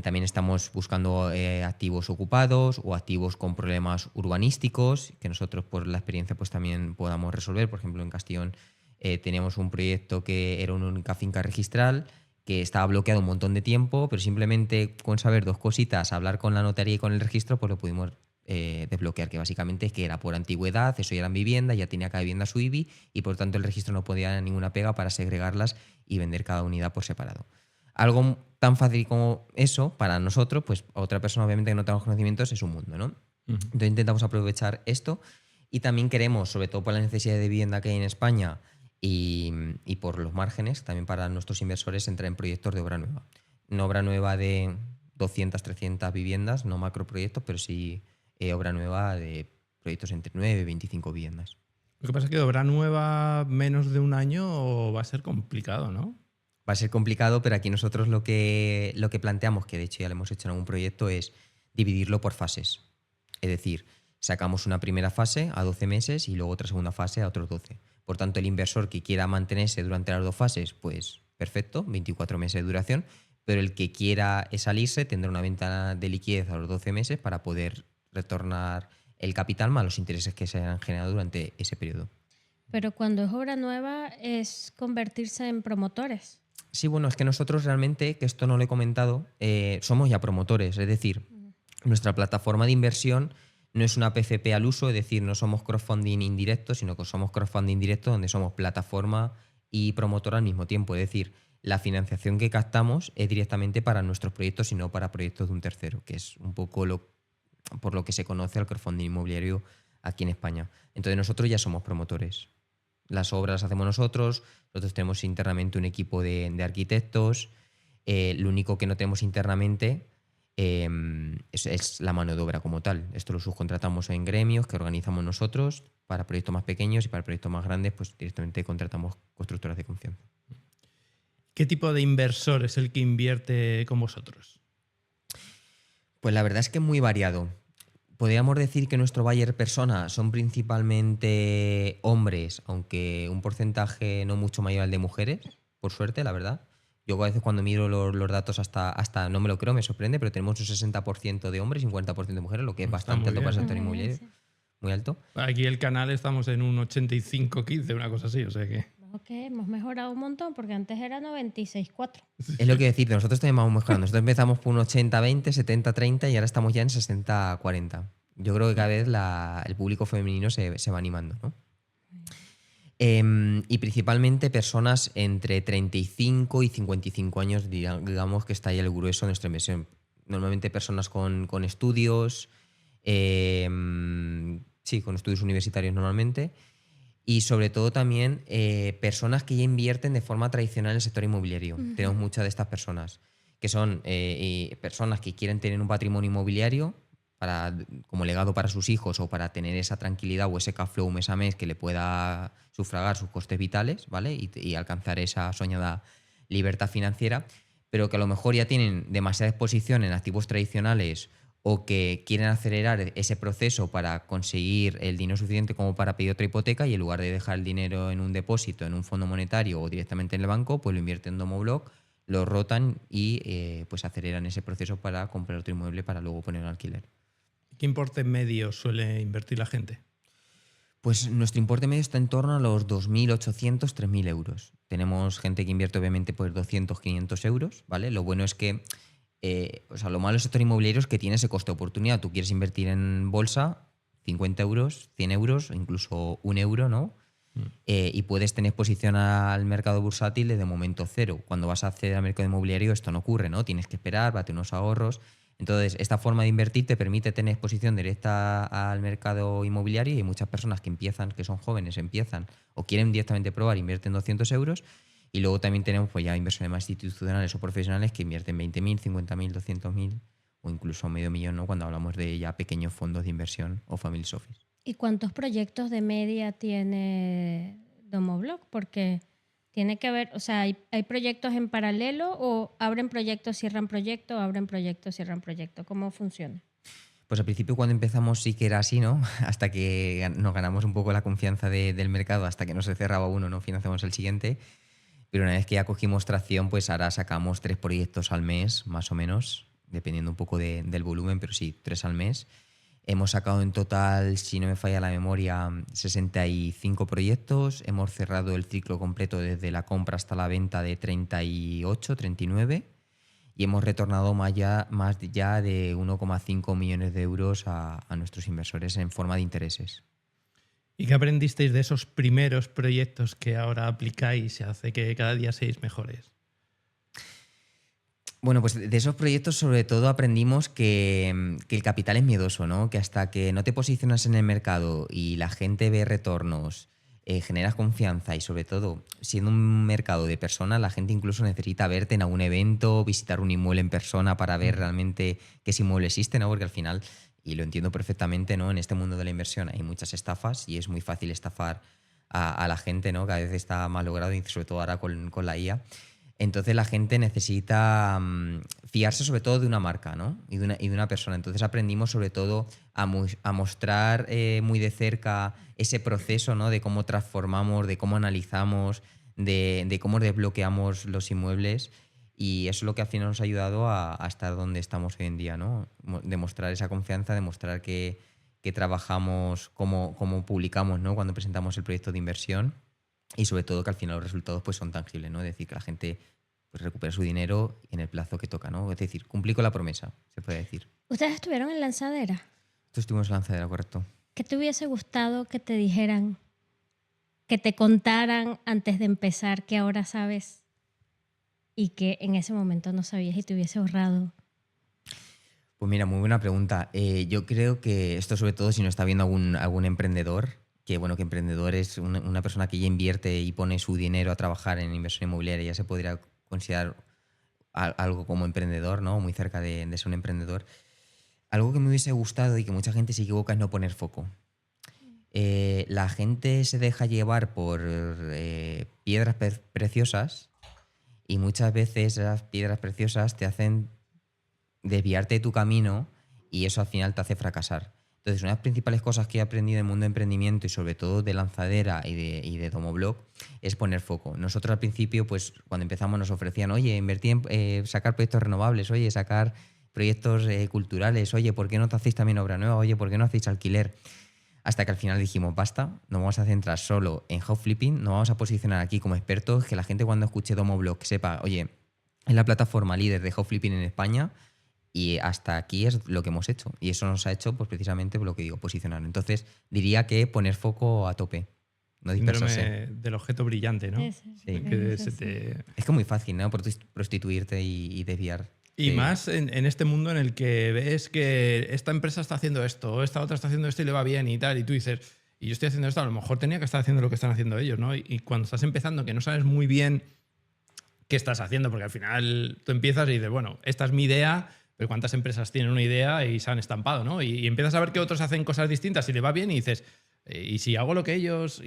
También estamos buscando activos ocupados o activos con problemas urbanísticos que nosotros por la experiencia pues también podamos resolver. Por ejemplo, en Castellón teníamos un proyecto que era una única finca registral que estaba bloqueado un montón de tiempo, pero simplemente con saber dos cositas, hablar con la notaría y con el registro, pues lo pudimos desbloquear, que básicamente es que era por antigüedad, eso ya eran viviendas, ya tenía cada vivienda su IBI y por tanto el registro no podía dar ninguna pega para segregarlas y vender cada unidad por separado. Algo tan fácil como eso, para nosotros, pues a otra persona obviamente que no tenga conocimientos, es un mundo, ¿no? Entonces intentamos aprovechar esto y también queremos, sobre todo por la necesidad de vivienda que hay en España y por los márgenes, también para nuestros inversores entrar en proyectos de obra nueva. No obra nueva de 200, 300 viviendas, no macroproyectos, pero sí obra nueva de proyectos entre 9 y 25 viviendas. Lo que pasa es que obra nueva menos de un año va a ser complicado, ¿no? Va a ser complicado, pero aquí nosotros lo que planteamos, que de hecho ya lo hemos hecho en algún proyecto, es dividirlo por fases. Es decir, sacamos una primera fase a 12 meses y luego otra segunda fase a otros 12. Por tanto, el inversor que quiera mantenerse durante las dos fases, pues perfecto, 24 meses de duración, pero el que quiera salirse tendrá una ventana de liquidez a los 12 meses para poder retornar el capital más los intereses que se han generado durante ese periodo. Pero cuando es obra nueva es convertirse en promotores. Sí, bueno, es que nosotros realmente, que esto no lo he comentado, somos ya promotores. Es decir, nuestra plataforma de inversión no es una PCP al uso, es decir, no somos crowdfunding indirecto, sino que somos crowdfunding directo donde somos plataforma y promotora al mismo tiempo. Es decir, la financiación que captamos es directamente para nuestros proyectos y no para proyectos de un tercero, que es un poco por lo que se conoce al crowdfunding inmobiliario aquí en España. Entonces nosotros ya somos promotores. Las obras las hacemos nosotros tenemos internamente un equipo de arquitectos, lo único que no tenemos internamente es la mano de obra como tal. Esto lo subcontratamos en gremios que organizamos nosotros para proyectos más pequeños y para proyectos más grandes pues directamente contratamos constructoras de confianza. ¿Qué tipo de inversor es el que invierte con vosotros? Pues la verdad es que es muy variado. Podríamos decir que nuestro buyer persona son principalmente hombres, aunque un porcentaje no mucho mayor al de mujeres, por suerte, la verdad. Yo a veces cuando miro los datos hasta no me lo creo, me sorprende, pero tenemos un 60% de hombres y un 40% de mujeres, lo que es bastante alto para el sector inmobiliario. Sí. Muy alto. Aquí el canal estamos en un 85-15, una cosa así, o sea que... Ok, hemos mejorado un montón porque antes era 96,4. Es lo que decir, nosotros también vamos mejorando. Nosotros empezamos por un 80-20, 70-30 y ahora estamos ya en 60-40. Yo creo que cada vez el público femenino se va animando, ¿no? Y principalmente personas entre 35 y 55 años, digamos que está ahí el grueso de nuestra inversión. Normalmente personas con estudios, sí, con estudios universitarios normalmente, y sobre todo también personas que ya invierten de forma tradicional en el sector inmobiliario. Tenemos muchas de estas personas, que son personas que quieren tener un patrimonio inmobiliario como legado para sus hijos o para tener esa tranquilidad o ese cash flow mes a mes que le pueda sufragar sus costes vitales, ¿vale? Y alcanzar esa soñada libertad financiera, pero que a lo mejor ya tienen demasiada exposición en activos tradicionales o que quieren acelerar ese proceso para conseguir el dinero suficiente como para pedir otra hipoteca y en lugar de dejar el dinero en un depósito, en un fondo monetario o directamente en el banco, pues lo invierten en Domoblock, lo rotan y pues aceleran ese proceso para comprar otro inmueble para luego poner en alquiler. ¿Qué importe medio suele invertir la gente? Pues nuestro importe medio está en torno a los 2.800, 3.000 euros. Tenemos gente que invierte obviamente por 200, 500 euros, ¿vale? Lo bueno es que, lo malo del sector inmobiliario es que tiene ese coste de oportunidad. Tú quieres invertir en bolsa, 50 euros, 100 euros, incluso 1 euro, ¿no? Y puedes tener exposición al mercado bursátil desde momento cero. Cuando vas a acceder al mercado inmobiliario esto no ocurre, ¿no? Tienes que esperar, bate unos ahorros. Entonces, esta forma de invertir te permite tener exposición directa al mercado inmobiliario y hay muchas personas que empiezan, que son jóvenes, empiezan o quieren directamente probar, invierten 200 euros y luego también tenemos pues ya inversores más institucionales o profesionales que invierten 20.000, 50.000, 200.000 o incluso medio millón, ¿no? Cuando hablamos de ya pequeños fondos de inversión o family office. ¿Y cuántos proyectos de media tiene Domoblock? Porque tiene que haber, o sea, ¿hay proyectos en paralelo o abren proyectos, cierran proyectos, abren proyectos, cierran proyectos? ¿Cómo funciona? Pues al principio cuando empezamos sí que era así, ¿no? Hasta que nos ganamos un poco la confianza del mercado, hasta que no se cerraba uno, no financiamos el siguiente. Pero una vez que ya cogimos tracción, pues ahora sacamos 3 proyectos al mes, más o menos, dependiendo un poco del volumen, pero sí, 3 al mes. Hemos sacado en total, si no me falla la memoria, 65 proyectos. Hemos cerrado el ciclo completo desde la compra hasta la venta de 38, 39. Y hemos retornado más ya de 1,5 millones de euros a nuestros inversores en forma de intereses. ¿Y qué aprendisteis de esos primeros proyectos que ahora aplicáis y hace que cada día seáis mejores? Bueno, pues de esos proyectos sobre todo aprendimos que el capital es miedoso, ¿no? Que hasta que no te posicionas en el mercado y la gente ve retornos, generas confianza y sobre todo, siendo un mercado de personas, la gente incluso necesita verte en algún evento, visitar un inmueble en persona para ver realmente que ese inmueble existe, ¿no? Porque al final, y lo entiendo perfectamente, ¿no? En este mundo de la inversión hay muchas estafas y es muy fácil estafar a la gente, ¿no? Cada vez está más logrado y sobre todo ahora con la IA. Entonces la gente necesita fiarse sobre todo de una marca, ¿no? y de una persona. Entonces aprendimos sobre todo a mostrar muy de cerca ese proceso, ¿no? De cómo transformamos, de cómo analizamos, de cómo desbloqueamos los inmuebles y eso es lo que al final nos ha ayudado a estar donde estamos hoy en día, ¿no? Demostrar esa confianza, demostrar que trabajamos como publicamos, ¿no? Cuando presentamos el proyecto de inversión. Y sobre todo que al final los resultados pues son tangibles, ¿no? Es decir, que la gente pues recupera su dinero en el plazo que toca, ¿no? Es decir, cumplí con la promesa, se puede decir. ¿Ustedes estuvieron en Lanzadera? Nosotros estuvimos en Lanzadera, correcto. ¿Qué te hubiese gustado que te dijeran, que te contaran antes de empezar que ahora sabes y que en ese momento no sabías y te hubiese ahorrado? Pues mira, muy buena pregunta. Yo creo que esto sobre todo si nos está viendo algún emprendedor, que bueno, que emprendedor es una persona que ya invierte y pone su dinero a trabajar en inversión inmobiliaria, ya se podría considerar algo como emprendedor, ¿no? Muy cerca de ser un emprendedor. Algo que me hubiese gustado y que mucha gente se equivoca es no poner foco. La gente se deja llevar por piedras preciosas y muchas veces esas piedras preciosas te hacen desviarte de tu camino y eso al final te hace fracasar. Entonces, una de las principales cosas que he aprendido en el mundo de emprendimiento y sobre todo de Lanzadera y de Domoblock es poner foco. Nosotros al principio, pues cuando empezamos nos ofrecían, oye, invertir en sacar proyectos renovables, oye, sacar proyectos culturales, oye, ¿por qué no te hacéis también obra nueva? Oye, ¿por qué no hacéis alquiler? hasta que al final dijimos, basta, nos vamos a centrar solo en house flipping, nos vamos a posicionar aquí como expertos, que la gente cuando escuche Domoblog sepa, oye, es la plataforma líder de house flipping en España y hasta aquí es lo que hemos hecho. Y eso nos ha hecho, pues precisamente, por lo que digo, posicionar. Entonces, diría que poner foco a tope, no dispersarse. Síndrome del objeto brillante, ¿no? Ese. Sí. Que Ese, se sí. te- Es que es muy fácil, ¿no? Prostituirte y desviar. Y más en este mundo en el que ves que esta empresa está haciendo esto, o esta otra está haciendo esto y le va bien y tal, y tú dices, y yo estoy haciendo esto, a lo mejor tenía que estar haciendo lo que están haciendo ellos, ¿no? Y cuando estás empezando, que no sabes muy bien qué estás haciendo, porque al final tú empiezas y dices, bueno, esta es mi idea, pero ¿cuántas empresas tienen una idea y se han estampado, ¿no? Y empiezas a ver que otros hacen cosas distintas y le va bien y dices, ¿y si hago lo que ellos?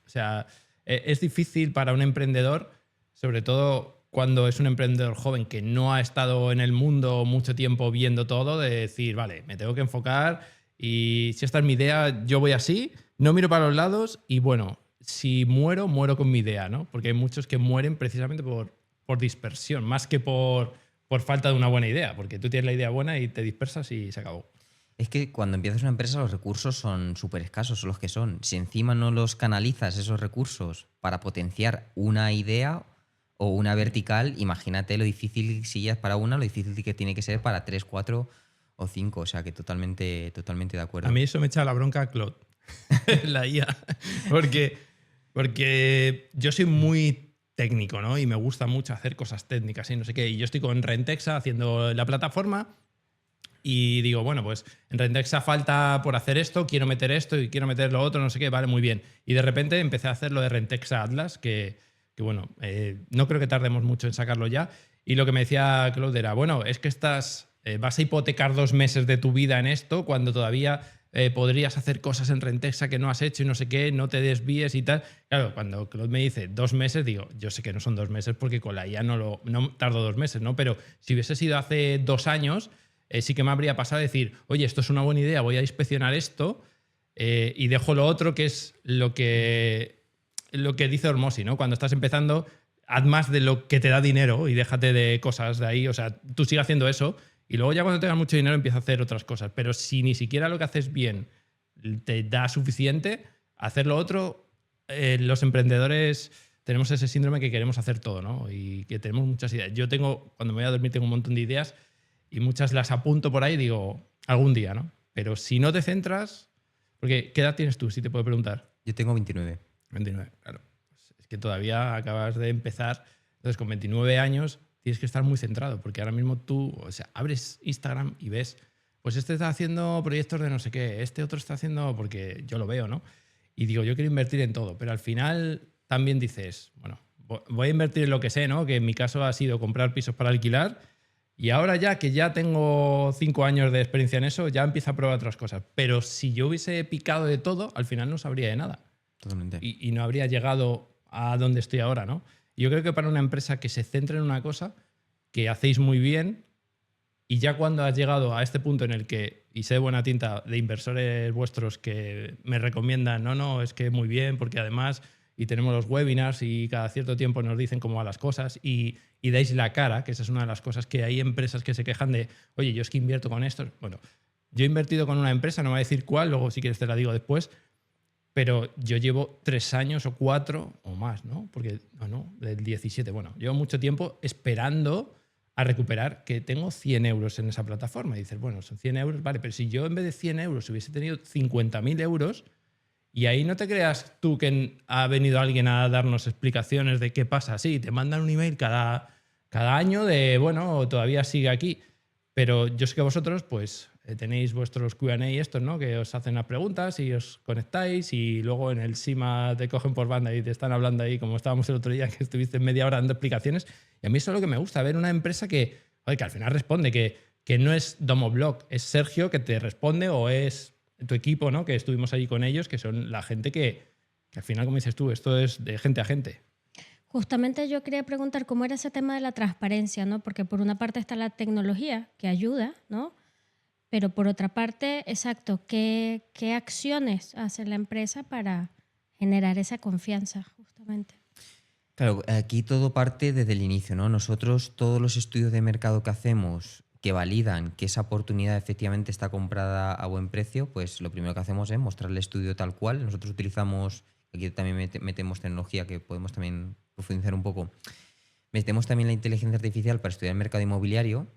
O sea, es difícil para un emprendedor, sobre todo cuando es un emprendedor joven que no ha estado en el mundo mucho tiempo viendo todo, de decir, vale, me tengo que enfocar y si esta es mi idea, yo voy así, no miro para los lados y bueno, si muero, muero con mi idea, ¿no? Porque hay muchos que mueren precisamente por dispersión, más que por falta de una buena idea, porque tú tienes la idea buena y te dispersas y se acabó. Es que cuando empiezas una empresa los recursos son súper escasos, son los que son. Si encima no los canalizas esos recursos para potenciar una idea o una vertical, imagínate lo difícil, si ya es para una, lo difícil que tiene que ser para 3, 4 o 5. O sea que totalmente de acuerdo. A mí eso me echa la bronca a Claude, la IA, porque yo soy muy técnico, ¿no? Y me gusta mucho hacer cosas técnicas y no sé qué. Y yo estoy con Rentexa haciendo la plataforma y digo, bueno, pues en Rentexa falta por hacer esto, quiero meter esto y quiero meter lo otro, no sé qué, vale, muy bien. Y de repente empecé a hacer lo de Rentexa Atlas, que bueno, no creo que tardemos mucho en sacarlo ya. Y lo que me decía Claude era, bueno, es que vas a hipotecar 2 meses de tu vida en esto cuando todavía podrías hacer cosas en Rentexa que no has hecho y no sé qué, no te desvíes y tal. Claro, cuando Claude me dice 2 meses, digo, yo sé que no son 2 meses porque con la IA no tardo 2 meses, ¿no? Pero si hubiese sido hace 2 años, sí que me habría pasado decir, oye, esto es una buena idea, voy a inspeccionar esto y dejo lo otro, que es lo que dice Hormozi, ¿no? Cuando estás empezando, haz más de lo que te da dinero y déjate de cosas de ahí. O sea, tú sigue haciendo eso y luego ya cuando tengas mucho dinero empieza a hacer otras cosas. Pero si ni siquiera lo que haces bien te da suficiente, hacer lo otro, los emprendedores tenemos ese síndrome que queremos hacer todo, ¿no? Y que tenemos muchas ideas. Yo cuando me voy a dormir tengo un montón de ideas y muchas las apunto por ahí y digo, algún día, ¿no? Pero si no te centras, porque ¿qué edad tienes tú, si te puedo preguntar? Yo tengo 29. 29, claro. Es que todavía acabas de empezar. Entonces, con 29 años tienes que estar muy centrado, porque ahora mismo tú, o sea, abres Instagram y ves, pues este está haciendo proyectos de no sé qué, este otro está haciendo, porque yo lo veo, ¿no? Y digo, yo quiero invertir en todo, pero al final también dices, bueno, voy a invertir en lo que sé, ¿no? Que en mi caso ha sido comprar pisos para alquilar y ahora ya que ya tengo 5 años de experiencia en eso, ya empiezo a probar otras cosas. Pero si yo hubiese picado de todo, al final no sabría de nada. Totalmente. Y no habría llegado a donde estoy ahora, ¿no? Y yo creo que para una empresa que se centre en una cosa, que hacéis muy bien, y ya cuando has llegado a este punto en el que, y sé buena tinta de inversores vuestros que me recomiendan, no, es que muy bien, porque además, y tenemos los webinars y cada cierto tiempo nos dicen cómo van las cosas y dais la cara, que esa es una de las cosas que hay empresas que se quejan de, oye, yo es que invierto con esto. Bueno, yo he invertido con una empresa, no voy a decir cuál, luego si quieres te la digo después, pero yo llevo 3 años o 4 o más, ¿no? Porque, no, del 17, bueno, llevo mucho tiempo esperando a recuperar, que tengo 100 euros en esa plataforma. Y dices, bueno, son 100 euros, vale, pero si yo en vez de 100 euros hubiese tenido 50.000 euros, y ahí no te creas tú que ha venido alguien a darnos explicaciones de qué pasa. Sí, te mandan un email cada año de, bueno, todavía sigue aquí. Pero yo sé que vosotros, pues, tenéis vuestros Q&A y estos, ¿no? Que os hacen las preguntas y os conectáis y luego en el SIMA te cogen por banda y te están hablando ahí, como estábamos el otro día, que estuviste media hora dando explicaciones. Y a mí eso es lo que me gusta, ver una empresa que al final responde, que no es Domoblog, es Sergio que te responde o es tu equipo, ¿no? Que estuvimos allí con ellos, que son la gente que al final, como dices tú, esto es de gente a gente. Justamente yo quería preguntar cómo era ese tema de la transparencia, ¿no? Porque por una parte está la tecnología que ayuda, ¿no? Pero por otra parte, exacto, ¿qué acciones hace la empresa para generar esa confianza, justamente? Claro, aquí todo parte desde el inicio, ¿no? Nosotros, todos los estudios de mercado que hacemos, que validan que esa oportunidad efectivamente está comprada a buen precio, pues lo primero que hacemos es mostrar el estudio tal cual. Nosotros utilizamos, aquí también metemos tecnología que podemos también profundizar un poco, metemos también la inteligencia artificial para estudiar el mercado inmobiliario,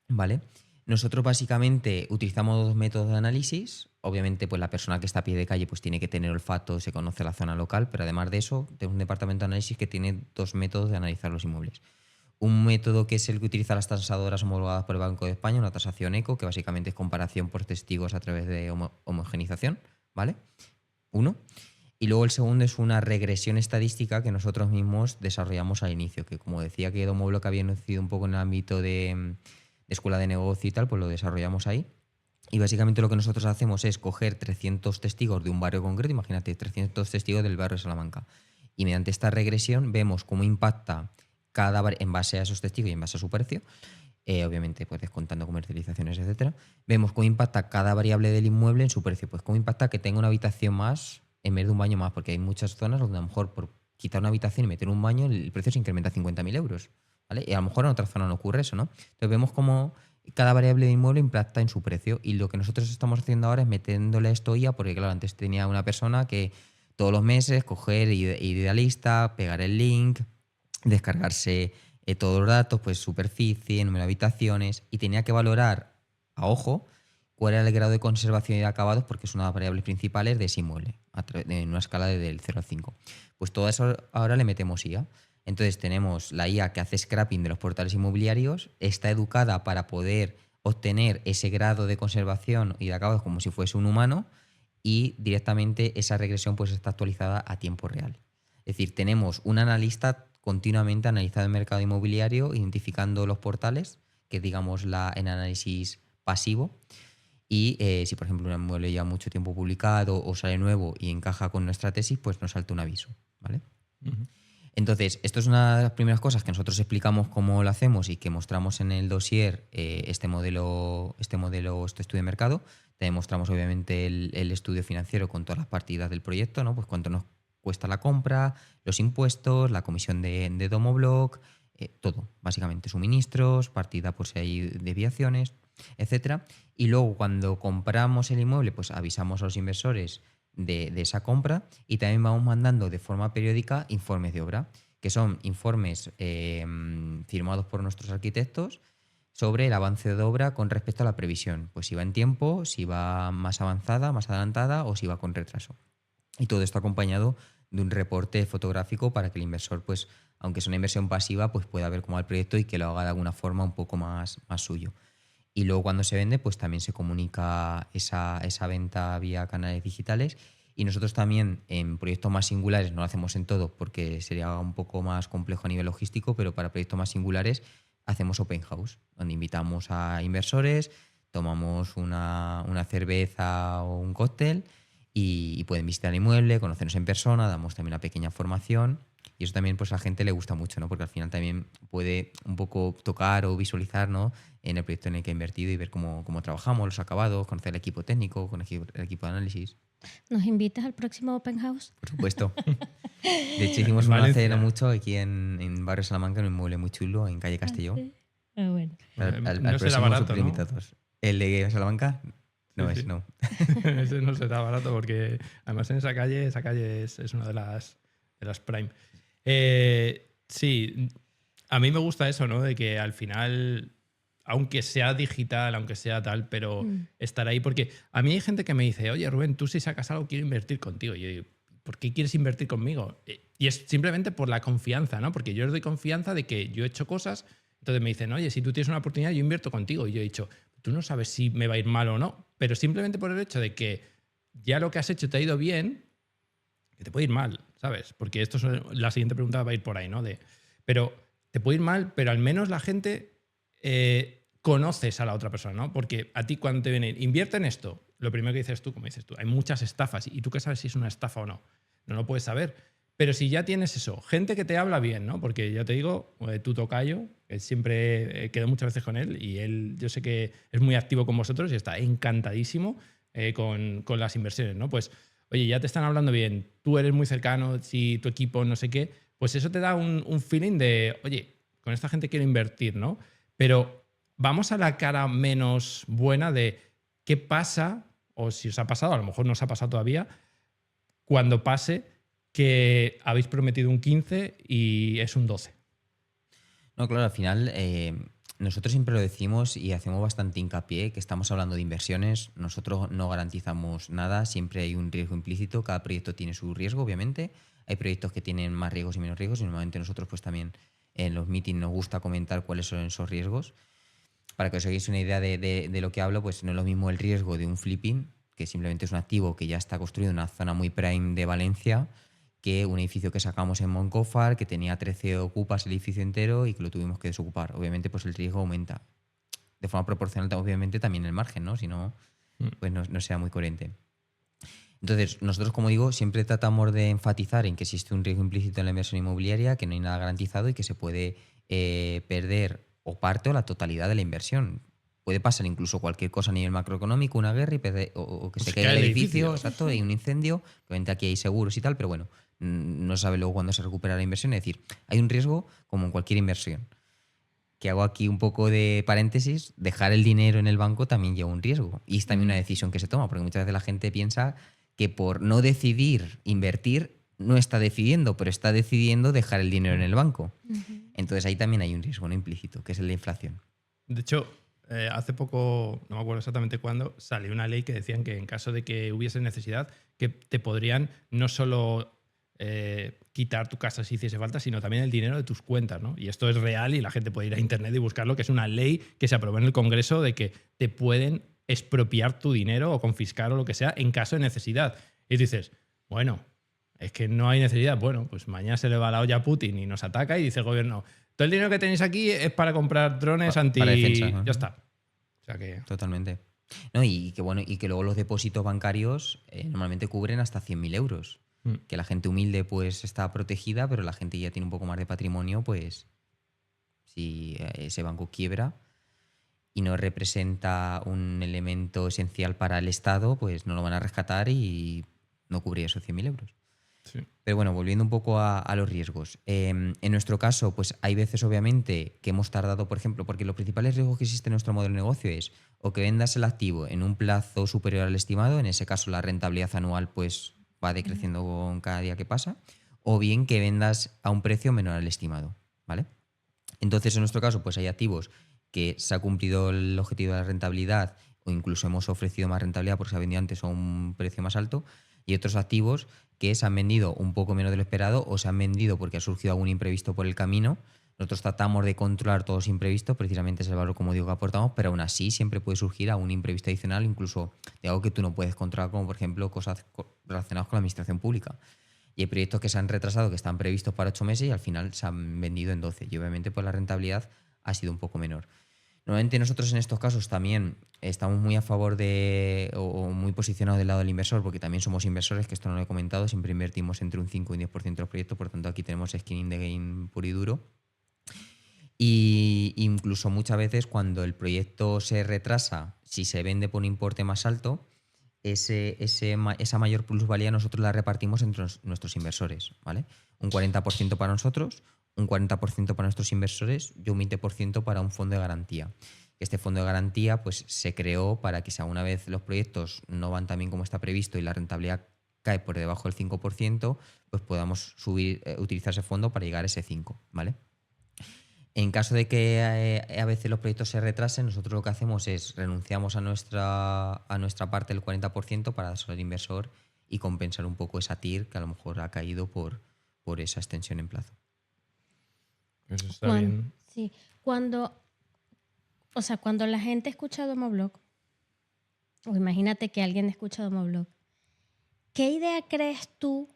¿vale? Nosotros básicamente utilizamos dos métodos de análisis. Obviamente, pues la persona que está a pie de calle pues tiene que tener olfato, se conoce la zona local, pero además de eso, tenemos un departamento de análisis que tiene dos métodos de analizar los inmuebles. Un método que es el que utiliza las tasadoras homologadas por el Banco de España, una tasación eco, que básicamente es comparación por testigos a través de homogenización, ¿vale? Uno. Y luego el segundo es una regresión estadística que nosotros mismos desarrollamos al inicio, que como decía que Domoblock había nacido un poco en el ámbito de escuela de negocio y tal, pues lo desarrollamos ahí. Y básicamente lo que nosotros hacemos es coger 300 testigos de un barrio concreto, imagínate, 300 testigos del barrio de Salamanca. Y mediante esta regresión vemos cómo impacta en base a esos testigos y en base a su precio, obviamente pues descontando comercializaciones, etcétera, vemos cómo impacta cada variable del inmueble en su precio. Pues cómo impacta que tenga una habitación más en vez de un baño más, porque hay muchas zonas donde a lo mejor por quitar una habitación y meter un baño el precio se incrementa a 50.000 euros, ¿vale? Y a lo mejor en otra zona no ocurre eso, ¿no? Entonces vemos cómo cada variable del inmueble impacta en su precio, y lo que nosotros estamos haciendo ahora es metiéndole esto IA, porque claro, antes tenía una persona que todos los meses coger, ir a la lista, pegar el link, descargarse todos los datos, pues superficie, número de habitaciones, y tenía que valorar a ojo cuál era el grado de conservación y de acabados, porque es una de las variables principales de ese inmueble, en una escala del 0 al 5. Pues todo eso ahora le metemos IA. Entonces tenemos la IA que hace scrapping de los portales inmobiliarios, está educada para poder obtener ese grado de conservación y de acabados como si fuese un humano, y directamente esa regresión pues está actualizada a tiempo real. Es decir, tenemos un analista continuamente analizando el mercado inmobiliario, identificando los portales, que digamos en análisis pasivo, y si por ejemplo un inmueble lleva mucho tiempo publicado o sale nuevo y encaja con nuestra tesis, pues nos salta un aviso, ¿vale? Uh-huh. Entonces, esto es una de las primeras cosas que nosotros explicamos cómo lo hacemos y que mostramos en el dossier, este estudio de mercado. Te mostramos obviamente el estudio financiero con todas las partidas del proyecto, ¿no? Pues cuánto nos cuesta la compra, los impuestos, la comisión de Domoblock, todo, básicamente suministros, partida por si hay desviaciones, etcétera. Y luego cuando compramos el inmueble, pues avisamos a los inversores de esa compra, y también vamos mandando de forma periódica informes de obra, que son informes firmados por nuestros arquitectos sobre el avance de obra con respecto a la previsión, pues si va en tiempo, si va más avanzada, más adelantada o si va con retraso. Y todo esto acompañado de un reporte fotográfico para que el inversor, pues aunque es una inversión pasiva, pues pueda ver cómo va el proyecto y que lo haga de alguna forma un poco más suyo. Y luego cuando se vende, pues también se comunica esa venta vía canales digitales. Y nosotros también en proyectos más singulares, no lo hacemos en todo porque sería un poco más complejo a nivel logístico, pero para proyectos más singulares hacemos open house, donde invitamos a inversores, tomamos una cerveza o un cóctel y pueden visitar el inmueble, conocernos en persona, damos también una pequeña formación. Y eso también pues a la gente le gusta mucho, ¿no? Porque al final también puede un poco tocar o visualizar, ¿no? En el proyecto en el que ha invertido y ver cómo trabajamos, los acabados, conocer el equipo técnico, conocer el equipo de análisis. ¿Nos invitas al próximo Open House? Por supuesto. De hecho, hicimos una hace no mucho aquí en Barrio Salamanca, en un inmueble muy chulo, en calle Castelló. Sí. Bueno. No será barato, ¿no? ¿El de Salamanca? No sí, es, no. Ese no será barato porque además en esa calle es una de las prime. Sí, a mí me gusta eso, ¿no? De que al final, aunque sea digital, aunque sea tal, pero estar ahí, porque a mí hay gente que me dice, oye Rubén, tú si sacas algo quiero invertir contigo. Y yo digo, ¿por qué quieres invertir conmigo? Y es simplemente por la confianza, ¿no? Porque yo les doy confianza de que yo he hecho cosas, entonces me dicen, oye, si tú tienes una oportunidad, yo invierto contigo. Y yo he dicho, tú no sabes si me va a ir mal o no, pero simplemente por el hecho de que ya lo que has hecho te ha ido bien, que te puede ir mal, ¿sabes? Porque esto es la siguiente pregunta va a ir por ahí, ¿no? Pero te puede ir mal, pero al menos la gente conoces a la otra persona, ¿no? Porque a ti cuando te viene, invierte en esto, lo primero que dices tú, como dices tú, hay muchas estafas y tú qué sabes si es una estafa o no. No lo puedes saber. Pero si ya tienes eso, gente que te habla bien, ¿no? Porque ya te digo, tu tocayo, que siempre quedo muchas veces con él y él yo sé que es muy activo con vosotros y está encantadísimo con las inversiones, ¿no? Pues oye, ya te están hablando bien, tú eres muy cercano, si tu equipo no sé qué, pues eso te da un feeling de, oye, con esta gente quiero invertir, ¿no? Pero vamos a la cara menos buena de qué pasa, o si os ha pasado, a lo mejor no os ha pasado todavía, cuando pase que habéis prometido un 15 y es un 12. No, claro, al final nosotros siempre lo decimos y hacemos bastante hincapié que estamos hablando de inversiones, nosotros no garantizamos nada, siempre hay un riesgo implícito, cada proyecto tiene su riesgo, obviamente, hay proyectos que tienen más riesgos y menos riesgos y normalmente nosotros pues también en los meetings nos gusta comentar cuáles son esos riesgos. Para que os hagáis una idea de lo que hablo, pues no es lo mismo el riesgo de un flipping, que simplemente es un activo que ya está construido en una zona muy prime de Valencia, que un edificio que sacamos en Moncófar, que tenía 13 ocupas el edificio entero y que lo tuvimos que desocupar. Obviamente, pues el riesgo aumenta. De forma proporcional, obviamente, también el margen, ¿no? Si no, pues no sea muy coherente. Entonces, nosotros, como digo, siempre tratamos de enfatizar en que existe un riesgo implícito en la inversión inmobiliaria, que no hay nada garantizado y que se puede perder o parte o la totalidad de la inversión. Puede pasar incluso cualquier cosa a nivel macroeconómico, una guerra o que se caiga el edificio, exacto, y un incendio. Obviamente aquí hay seguros y tal, pero bueno, no se sabe luego cuándo se recupera la inversión. Es decir, hay un riesgo como en cualquier inversión. Que hago aquí un poco de paréntesis, dejar el dinero en el banco también lleva un riesgo. Y es también una decisión que se toma, porque muchas veces la gente piensa que por no decidir invertir, no está decidiendo, pero está decidiendo dejar el dinero en el banco. Entonces ahí también hay un riesgo no implícito, que es el de la inflación. De hecho, hace poco, no me acuerdo exactamente cuándo, salió una ley que decían que en caso de que hubiese necesidad, que te podrían no solo quitar tu casa si hiciese falta, sino también el dinero de tus cuentas, ¿no? Y esto es real y la gente puede ir a internet y buscarlo, que es una ley que se aprobó en el Congreso de que te pueden expropiar tu dinero o confiscar o lo que sea en caso de necesidad. Y tú dices, bueno, es que no hay necesidad. Bueno, pues mañana se le va la olla a Putin y nos ataca y dice el gobierno, todo el dinero que tenéis aquí es para comprar drones Para defensa, ¿no? Ya está. O sea que... Totalmente. No, y que bueno, y que luego los depósitos bancarios normalmente cubren hasta 100.000 euros. Que la gente humilde pues está protegida, pero la gente ya tiene un poco más de patrimonio, pues si ese banco quiebra y no representa un elemento esencial para el Estado, pues no lo van a rescatar y no cubre esos 100.000 euros. Sí. Pero bueno, volviendo un poco a los riesgos. En nuestro caso, pues hay veces obviamente que hemos tardado, por ejemplo, porque los principales riesgos que existen en nuestro modelo de negocio es o que vendas el activo en un plazo superior al estimado, en ese caso la rentabilidad anual pues va decreciendo con cada día que pasa, o bien que vendas a un precio menor al estimado, ¿vale? Entonces, en nuestro caso, pues hay activos que se ha cumplido el objetivo de la rentabilidad o incluso hemos ofrecido más rentabilidad porque se ha vendido antes a un precio más alto, y otros activos que se han vendido un poco menos de lo esperado o se han vendido porque ha surgido algún imprevisto por el camino. Nosotros tratamos de controlar todos los imprevistos, precisamente es el valor, como digo, que aportamos, pero aún así siempre puede surgir algún imprevisto adicional, incluso de algo que tú no puedes controlar, como por ejemplo cosas relacionadas con la administración pública. Y hay proyectos que se han retrasado, que están previstos para 8 meses y al final se han vendido en 12. Y obviamente pues la rentabilidad ha sido un poco menor. Normalmente nosotros en estos casos también estamos muy a favor de o muy posicionados del lado del inversor, porque también somos inversores, que esto no lo he comentado, siempre invertimos entre un 5 y un 10% de los proyectos, por lo tanto aquí tenemos skin in the game puro y duro. Y incluso muchas veces cuando el proyecto se retrasa, si se vende por un importe más alto, esa mayor plusvalía nosotros la repartimos entre nuestros inversores, ¿vale? Un 40% para nosotros, un 40% para nuestros inversores y un 20% para un fondo de garantía. Este fondo de garantía pues, se creó para que si alguna vez los proyectos no van tan bien como está previsto y la rentabilidad cae por debajo del 5%, pues podamos utilizar ese fondo para llegar a ese 5%, ¿vale? En caso de que a veces los proyectos se retrasen, nosotros lo que hacemos es renunciamos a nuestra parte del 40% para dárselo al inversor y compensar un poco esa TIR que a lo mejor ha caído por esa extensión en plazo. Eso está bien. Sí, cuando la gente escucha Domoblog, o imagínate que alguien escucha Domoblog, ¿qué idea crees tú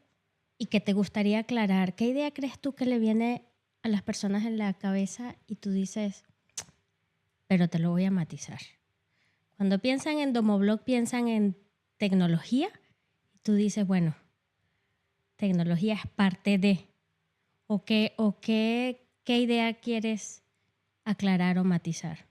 y que te gustaría aclarar? ¿Qué idea crees tú que le viene a las personas en la cabeza y tú dices, pero te lo voy a matizar? Cuando piensan en Domoblog, piensan en tecnología y tú dices, bueno, tecnología es parte de, ¿o qué idea quieres aclarar o matizar?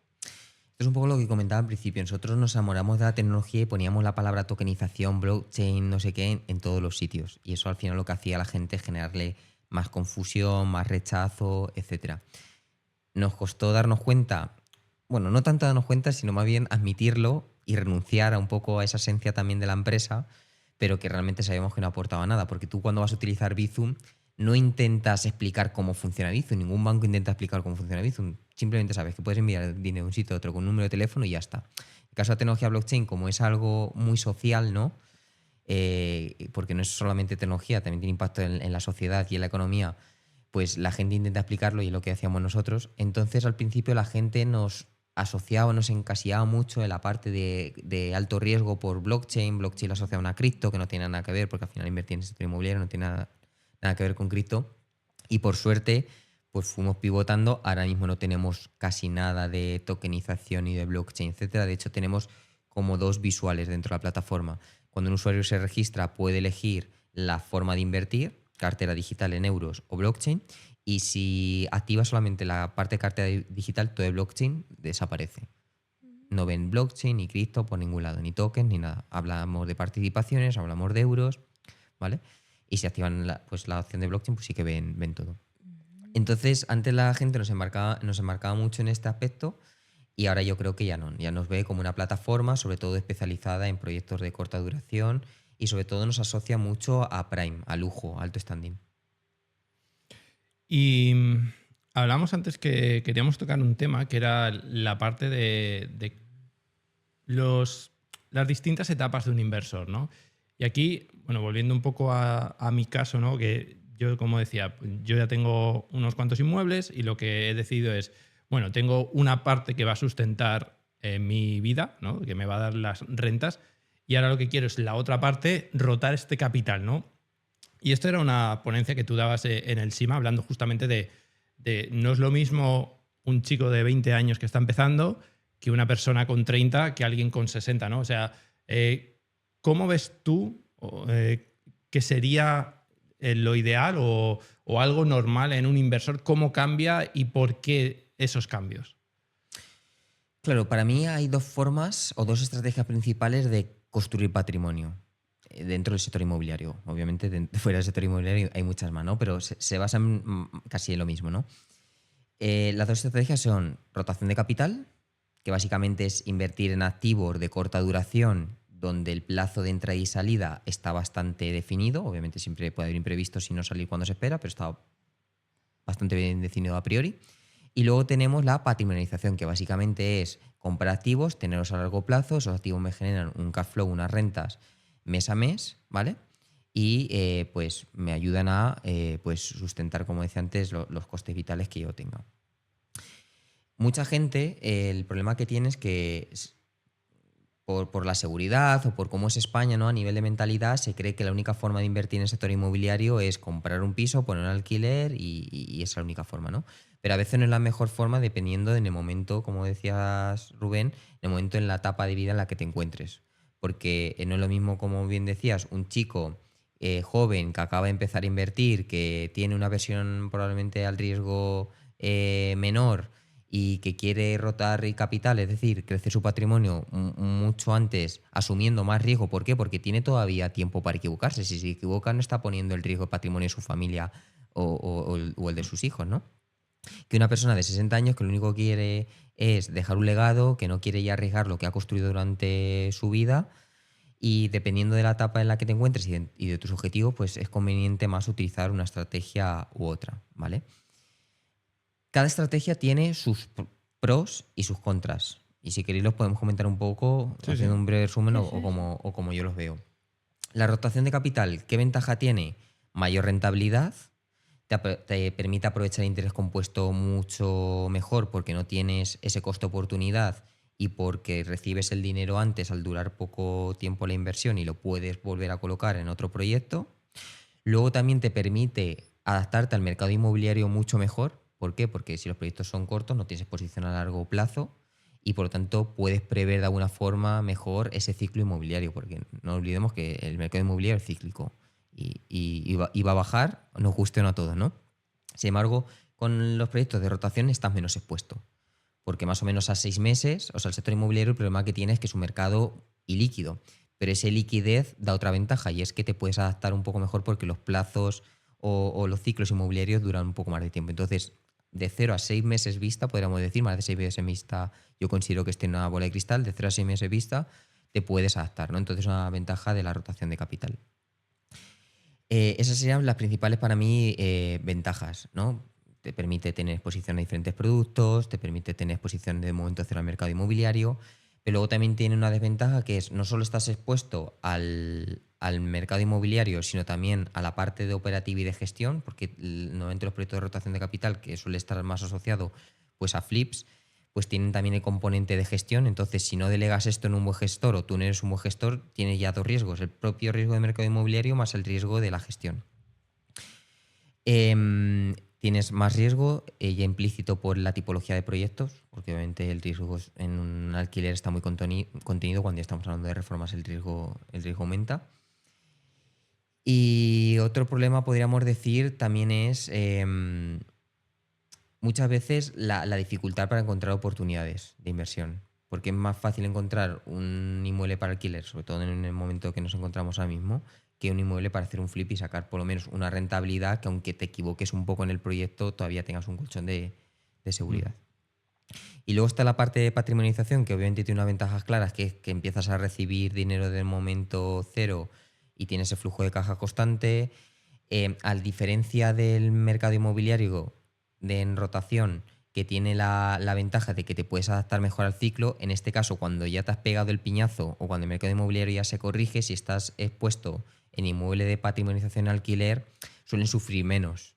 Es un poco lo que comentaba al principio. Nosotros nos enamoramos de la tecnología y poníamos la palabra tokenización, blockchain, no sé qué, en todos los sitios. Y eso al final lo que hacía a la gente es generarle más confusión, más rechazo, etc. Nos costó darnos cuenta bueno, no tanto darnos cuenta, sino más bien admitirlo y renunciar a un poco a esa esencia también de la empresa, pero que realmente sabemos que no aportaba nada, porque tú cuando vas a utilizar Bizum no intentas explicar cómo funciona Bizum, ningún banco intenta explicar cómo funciona Bizum, simplemente sabes que puedes enviar dinero de un sitio a otro con un número de teléfono y ya está. En el caso de la tecnología blockchain, como es algo muy social, ¿no? Porque no es solamente tecnología, también tiene impacto en la sociedad y en la economía, pues la gente intenta explicarlo y es lo que hacíamos nosotros. Entonces al principio la gente nos asociaba, nos encasillaba mucho en la parte de alto riesgo por blockchain. Blockchain lo asociaba a una cripto, que no tiene nada que ver, porque al final invertir en el sector inmobiliario no tiene nada que ver con cripto. Y por suerte, pues fuimos pivotando. Ahora mismo no tenemos casi nada de tokenización y de blockchain, etcétera. De hecho, tenemos como 2 visuales dentro de la plataforma. Cuando un usuario se registra, puede elegir la forma de invertir, cartera digital en euros o blockchain. Y si activa solamente la parte de cartera digital, todo el blockchain desaparece. No ven blockchain ni cripto por ningún lado, ni tokens ni nada. Hablamos de participaciones, hablamos de euros, ¿vale? Y si activan pues la opción de blockchain, pues sí que ven todo. Entonces, antes la gente nos enmarcaba mucho en este aspecto y ahora yo creo que ya no. Ya nos ve como una plataforma, sobre todo especializada en proyectos de corta duración y sobre todo nos asocia mucho a Prime, a lujo, alto standing. Y hablamos antes que queríamos tocar un tema que era la parte de las distintas etapas de un inversor, ¿no? Y aquí, bueno, volviendo un poco a mi caso, ¿no? Que yo, como decía, yo ya tengo unos cuantos inmuebles y lo que he decidido es, bueno, tengo una parte que va a sustentar mi vida, ¿no? Que me va a dar las rentas, y ahora lo que quiero es la otra parte, rotar este capital, ¿no? Y esto era una ponencia que tú dabas en el SIMA, hablando justamente de no es lo mismo un chico de 20 años que está empezando que una persona con 30, que alguien con 60, ¿no? O sea, ¿cómo ves tú que sería lo ideal o algo normal en un inversor? ¿Cómo cambia y por qué esos cambios? Claro, para mí hay 2 formas o 2 estrategias principales de construir patrimonio dentro del sector inmobiliario. Obviamente, fuera del sector inmobiliario hay muchas más, ¿no? Pero se basan casi en lo mismo, ¿no? Las 2 estrategias son rotación de capital, que básicamente es invertir en activos de corta duración, donde el plazo de entrada y salida está bastante definido. Obviamente siempre puede haber imprevistos y no salir cuando se espera, pero está bastante bien definido a priori. Y luego tenemos la patrimonialización, que básicamente es comprar activos, tenerlos a largo plazo, esos activos me generan un cash flow, unas rentas mes a mes, ¿vale? Y pues me ayudan a pues sustentar, como decía antes, los costes vitales que yo tenga. Mucha gente, el problema que tiene es que por la seguridad o por cómo es España, ¿no? A nivel de mentalidad, se cree que la única forma de invertir en el sector inmobiliario es comprar un piso, poner un alquiler y esa es la única forma, ¿no? Pero a veces no es la mejor forma dependiendo en el momento, como decías Rubén, en el momento en la etapa de vida en la que te encuentres. Porque no es lo mismo, como bien decías, un chico joven que acaba de empezar a invertir, que tiene una versión probablemente al riesgo menor y que quiere rotar capital, es decir, crecer su patrimonio mucho antes, asumiendo más riesgo. ¿Por qué? Porque tiene todavía tiempo para equivocarse. Si se equivoca, no está poniendo el riesgo de patrimonio de su familia o el de sus hijos, ¿no? Que una persona de 60 años que lo único que quiere es dejar un legado, que no quiere ya arriesgar lo que ha construido durante su vida, y dependiendo de la etapa en la que te encuentres y de tus objetivos, pues es conveniente más utilizar una estrategia u otra, ¿vale? Cada estrategia tiene sus pros y sus contras. Y si queréis los podemos comentar un poco, haciendo un breve resumen o como yo los veo. La rotación de capital, ¿qué ventaja tiene? Mayor rentabilidad, te permite aprovechar el interés compuesto mucho mejor porque no tienes ese costo oportunidad y porque recibes el dinero antes al durar poco tiempo la inversión y lo puedes volver a colocar en otro proyecto. Luego también te permite adaptarte al mercado inmobiliario mucho mejor. ¿Por qué? Porque si los proyectos son cortos no tienes exposición a largo plazo y por lo tanto puedes prever de alguna forma mejor ese ciclo inmobiliario, porque no olvidemos que el mercado inmobiliario es cíclico y va a bajar, nos guste o no a todos, ¿no? Sin embargo, con los proyectos de rotación estás menos expuesto, porque más o menos a 6 meses, o sea, el sector inmobiliario el problema que tiene es que es un mercado ilíquido, pero esa liquidez da otra ventaja y es que te puedes adaptar un poco mejor porque los plazos o los ciclos inmobiliarios duran un poco más de tiempo. Entonces, de 0 a 6 meses vista, podríamos decir, más de 6 meses vista, yo considero que esté en una bola de cristal, de 0 a 6 meses vista, te puedes adaptar, ¿no? Entonces, una ventaja de la rotación de capital. Esas serían las principales para mí ventajas, ¿no? Te permite tener exposición a diferentes productos, te permite tener exposición de momento cero al mercado inmobiliario, pero luego también tiene una desventaja que es no solo estás expuesto al mercado inmobiliario, sino también a la parte de operativa y de gestión, porque normalmente los proyectos de rotación de capital, que suele estar más asociado pues a flips, pues tienen también el componente de gestión. Entonces, si no delegas esto en un buen gestor o tú no eres un buen gestor, tienes ya dos riesgos: el propio riesgo de mercado inmobiliario más el riesgo de la gestión. Tienes más riesgo ya implícito por la tipología de proyectos, porque obviamente el riesgo en un alquiler está muy contenido. Cuando ya estamos hablando de reformas, el riesgo aumenta. Y otro problema, podríamos decir, también es muchas veces la dificultad para encontrar oportunidades de inversión, porque es más fácil encontrar un inmueble para alquiler, sobre todo en el momento que nos encontramos ahora mismo, que un inmueble para hacer un flip y sacar por lo menos una rentabilidad que, aunque te equivoques un poco en el proyecto, todavía tengas un colchón de seguridad. Y luego está la parte de patrimonialización, que obviamente tiene unas ventajas claras, que es que empiezas a recibir dinero del momento cero y tienes ese flujo de caja constante. A diferencia del mercado inmobiliario en rotación, que tiene la ventaja de que te puedes adaptar mejor al ciclo, en este caso, cuando ya te has pegado el piñazo o cuando el mercado inmobiliario ya se corrige, si estás expuesto en inmueble de patrimonialización alquiler, suelen sufrir menos.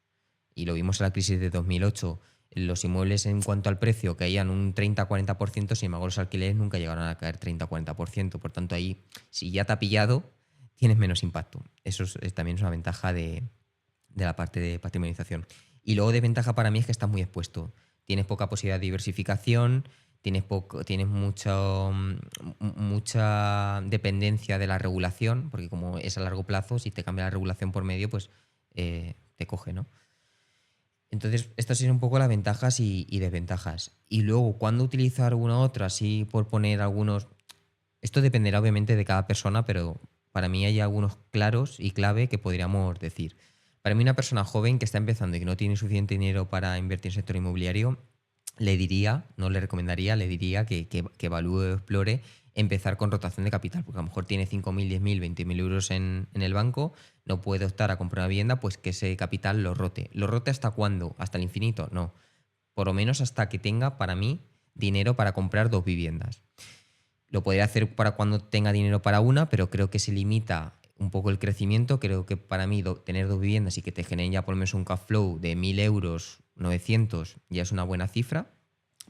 Y lo vimos en la crisis de 2008. Los inmuebles, en cuanto al precio, caían un 30-40%, sin embargo los alquileres nunca llegaron a caer 30-40%. Por tanto, ahí, si ya te ha pillado, tienes menos impacto. Eso también es una ventaja de la parte de patrimonialización. Y luego, desventaja para mí es que estás muy expuesto. Tienes poca posibilidad de diversificación, tienes mucha dependencia de la regulación, porque como es a largo plazo, si te cambia la regulación por medio, pues te coge, ¿no? Entonces, estas son un poco las ventajas y desventajas. Y luego, ¿cuándo utilizo alguna otra? Así por poner algunos... Esto dependerá obviamente de cada persona, pero para mí hay algunos claros y clave que podríamos decir. Para mí, una persona joven que está empezando y que no tiene suficiente dinero para invertir en el sector inmobiliario, le diría que evalúe o explore empezar con rotación de capital, porque a lo mejor tiene 5.000, 10.000, 20.000 euros en el banco, no puede optar a comprar una vivienda, pues que ese capital lo rote. ¿Lo rote hasta cuándo? ¿Hasta el infinito? No. Por lo menos hasta que tenga, para mí, dinero para comprar 2 viviendas. Lo podría hacer para cuando tenga dinero para una, pero creo que se limita un poco el crecimiento. Creo que para mí tener 2 viviendas y que te generen ya por lo menos un cash flow de 1.000 euros, 900, ya es una buena cifra,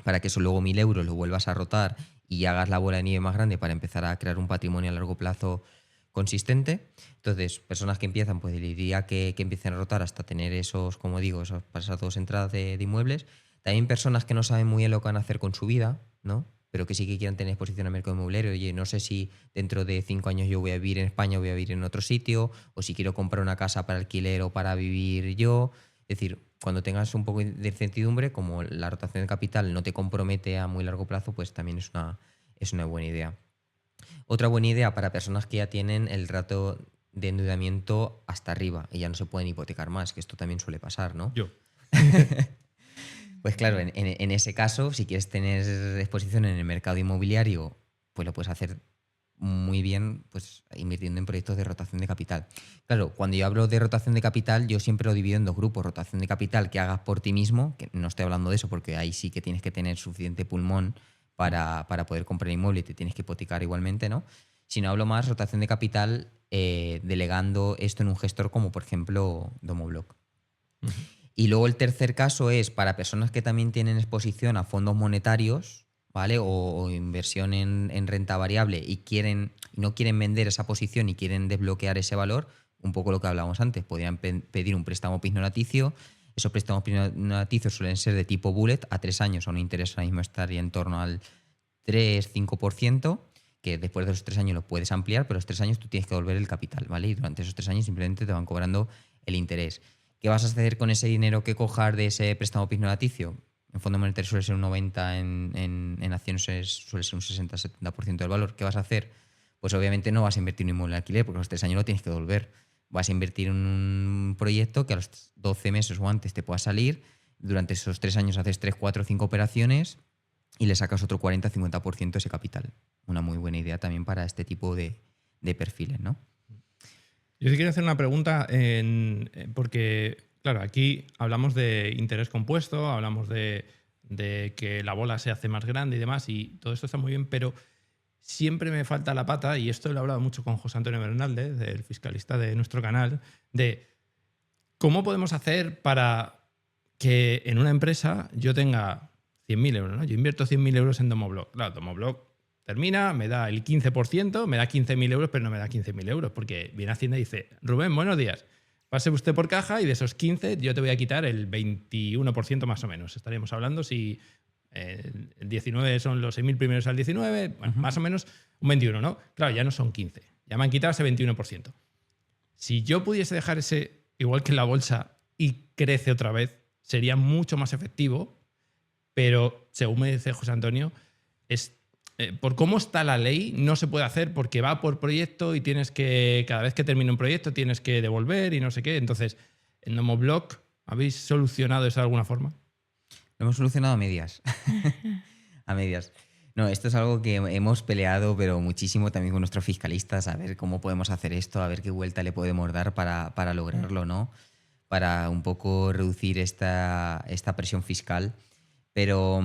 para que eso luego 1.000 euros lo vuelvas a rotar y hagas la bola de nieve más grande para empezar a crear un patrimonio a largo plazo consistente. Entonces, personas que empiezan, pues diría que empiecen a rotar hasta tener esos, como digo, esas 2 entradas de inmuebles. También personas que no saben muy bien lo que van a hacer con su vida, ¿no? Pero que sí que quieran tener exposición al mercado inmobiliario. Oye, no sé si dentro de 5 años yo voy a vivir en España o voy a vivir en otro sitio, o si quiero comprar una casa para alquiler o para vivir yo. Es decir, cuando tengas un poco de incertidumbre, como la rotación de capital no te compromete a muy largo plazo, pues también es una buena idea. Otra buena idea para personas que ya tienen el rato de endeudamiento hasta arriba y ya no se pueden hipotecar más, que esto también suele pasar, ¿no? Yo. Pues claro, en ese caso, si quieres tener exposición en el mercado inmobiliario, pues lo puedes hacer muy bien, pues invirtiendo en proyectos de rotación de capital. Claro, cuando yo hablo de rotación de capital, yo siempre lo divido en 2 grupos. Rotación de capital que hagas por ti mismo, que no estoy hablando de eso porque ahí sí que tienes que tener suficiente pulmón para poder comprar inmueble y te tienes que hipotecar igualmente, ¿no? Sino hablo más rotación de capital delegando esto en un gestor como, por ejemplo, Domoblock. Uh-huh. Y luego el tercer caso es para personas que también tienen exposición a fondos monetarios, ¿vale? O inversión en renta variable y no quieren vender esa posición y quieren desbloquear ese valor, un poco lo que hablábamos antes. Podrían pedir un préstamo pistonaticio. Esos préstamos pistonaticios suelen ser de tipo bullet a 3 años, a un interés ahora mismo estaría en torno al 3-5%, que después de los 3 años lo puedes ampliar, pero los 3 años tú tienes que devolver el capital, ¿vale? Y durante esos 3 años simplemente te van cobrando el interés. ¿Qué vas a hacer con ese dinero que cojas de ese préstamo pistonaticio? En fondo monetario suele ser un 90%, en acciones suele ser un 60-70% del valor. ¿Qué vas a hacer? Pues obviamente no vas a invertir en un inmueble de alquiler, porque los 3 años lo tienes que devolver. Vas a invertir en un proyecto que a los 12 meses o antes te pueda salir, durante esos 3 años haces 3, 4, 5 operaciones y le sacas otro 40-50% de ese capital. Una muy buena idea también para este tipo de perfiles, ¿no? Yo sí quiero hacer una pregunta porque, claro, aquí hablamos de interés compuesto, hablamos de que la bola se hace más grande y demás, y todo esto está muy bien, pero siempre me falta la pata, y esto lo he hablado mucho con José Antonio Bernaldez, el fiscalista de nuestro canal, de cómo podemos hacer para que en una empresa yo tenga 100.000 euros, ¿no? Yo invierto 100.000 euros en Domoblock. Claro, Domoblock termina, me da el 15%, me da 15.000 euros, pero no me da 15.000 euros, porque viene Hacienda y dice, Rubén, buenos días, pase usted por caja y de esos 15 yo te voy a quitar el 21% más o menos. Estaríamos hablando si el 19 son los 6.000 primeros al 19, bueno, más o menos un 21, ¿no? Claro, ya no son 15, ya me han quitado ese 21%. Si yo pudiese dejar ese, igual que en la bolsa, y crece otra vez, sería mucho más efectivo, pero según me dice José Antonio, por cómo está la ley, no se puede hacer porque va por proyecto y tienes que, cada vez que termina un proyecto, tienes que devolver y no sé qué. Entonces, en Domoblock, ¿habéis solucionado eso de alguna forma? Lo hemos solucionado a medias. A medias. No, esto es algo que hemos peleado, pero muchísimo también con nuestros fiscalistas, a ver cómo podemos hacer esto, a ver qué vuelta le podemos dar para lograrlo, ¿no? Para un poco reducir esta presión fiscal. Pero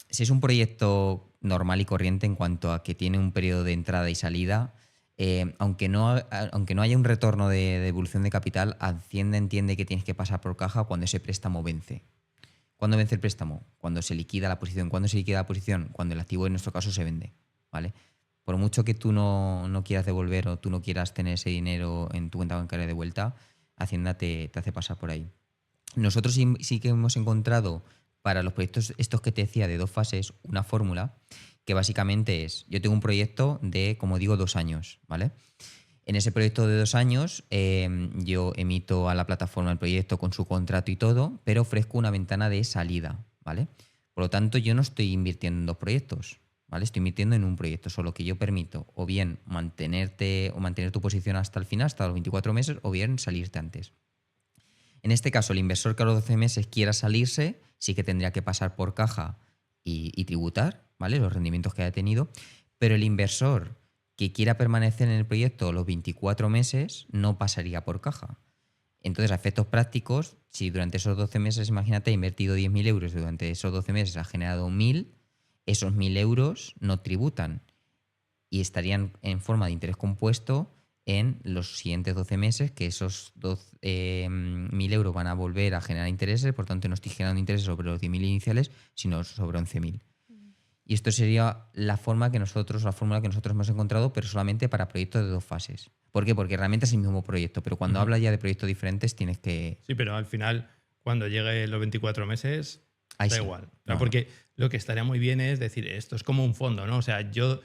si es un proyecto normal y corriente en cuanto a que tiene un periodo de entrada y salida, aunque no haya un retorno de devolución de capital, Hacienda entiende que tienes que pasar por caja cuando ese préstamo vence. ¿Cuándo vence el préstamo? Cuando se liquida la posición. ¿Cuándo se liquida la posición? Cuando el activo en nuestro caso se vende, ¿vale? Por mucho que tú no quieras devolver o tú no quieras tener ese dinero en tu cuenta bancaria de vuelta, Hacienda te hace pasar por ahí. Nosotros sí que hemos encontrado para los proyectos estos que te decía de 2 fases una fórmula que básicamente es, yo tengo un proyecto de, como digo, 2 años, ¿vale? En ese proyecto de 2 años yo emito a la plataforma el proyecto con su contrato y todo, pero ofrezco una ventana de salida, ¿vale? Por lo tanto, yo no estoy invirtiendo en 2 proyectos, ¿vale? Estoy invirtiendo en un proyecto, solo que yo permito o bien mantener tu posición hasta el final, hasta los 24 meses, o bien salirte antes. En este caso, el inversor que a los 12 meses quiera salirse, sí que tendría que pasar por caja y tributar, ¿vale? Los rendimientos que haya tenido, pero el inversor que quiera permanecer en el proyecto los 24 meses no pasaría por caja. Entonces, a efectos prácticos, si durante esos 12 meses, imagínate, ha invertido 10.000 euros, durante esos 12 meses ha generado 1.000, esos 1.000 euros no tributan y estarían en forma de interés compuesto en los siguientes 12 meses, que esos 1.000 euros van a volver a generar intereses, por tanto no estoy generando intereses sobre los 10.000 iniciales, sino sobre 11.000. Y esto sería la fórmula que nosotros hemos encontrado, pero solamente para proyectos de 2 fases. ¿Por qué? Porque realmente es el mismo proyecto, pero cuando hablas ya de proyectos diferentes tienes que... Sí, pero al final, cuando llegue los 24 meses, ahí da sí. igual. No. Porque lo que estaría muy bien es decir, esto es como un fondo, ¿no? O sea, yo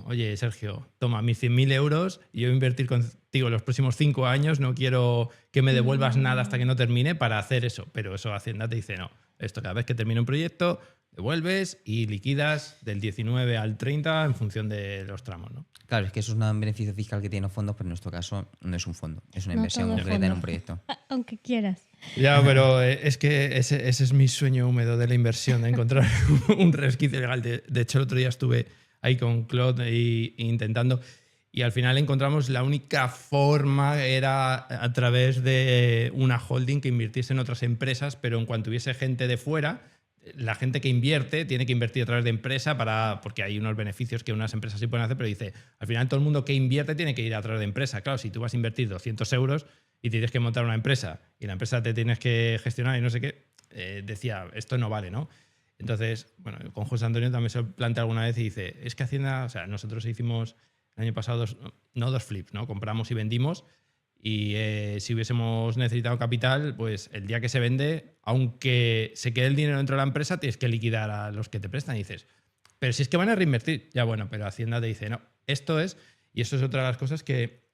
oye, Sergio, toma mis 100.000 euros y yo voy a invertir contigo los próximos 5 años, no quiero que me devuelvas nada hasta que no termine para hacer eso. Pero eso Hacienda te dice, no, esto cada vez que termine un proyecto, devuelves y liquidas del 19 al 30 en función de los tramos, ¿no? Claro, es que eso es un beneficio fiscal que tienen los fondos, pero en nuestro caso no es un fondo, es una inversión concreta en un proyecto. Aunque quieras. Ya, pero es que ese es mi sueño húmedo de la inversión, de encontrar un resquicio legal. De hecho, el otro día estuve ahí con Claude intentando, y al final encontramos la única forma era a través de una holding que invirtiese en otras empresas, pero en cuanto hubiese gente de fuera, la gente que invierte tiene que invertir a través de empresa porque hay unos beneficios que unas empresas sí pueden hacer, pero dice, al final todo el mundo que invierte tiene que ir a través de empresa. Claro, si tú vas a invertir 200 euros y tienes que montar una empresa y la empresa te tienes que gestionar y no sé qué, decía, esto no vale, ¿no? Entonces, bueno, con José Antonio también se plantea alguna vez y dice, es que Hacienda, o sea, nosotros hicimos el año pasado dos flips, ¿no? Compramos y vendimos. Y si hubiésemos necesitado capital, pues el día que se vende, aunque se quede el dinero dentro de la empresa, tienes que liquidar a los que te prestan. Y dices, pero si es que van a reinvertir. Ya bueno, pero Hacienda te dice, no, esto es... Y eso es otra de las cosas que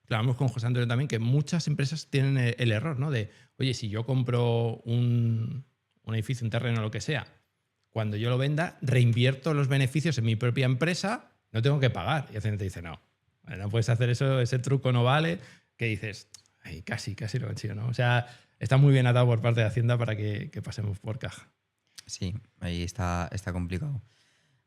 hablamos con José Antonio también, que muchas empresas tienen el error, ¿no? De, oye, si yo compro un edificio, un terreno, lo que sea, cuando yo lo venda, reinvierto los beneficios en mi propia empresa, no tengo que pagar. Y Hacienda te dice, no puedes hacer eso, ese truco no vale... que dices, ay, casi lo consigo, ¿no? O sea, está muy bien atado por parte de Hacienda para que pasemos por caja. Sí, ahí está complicado.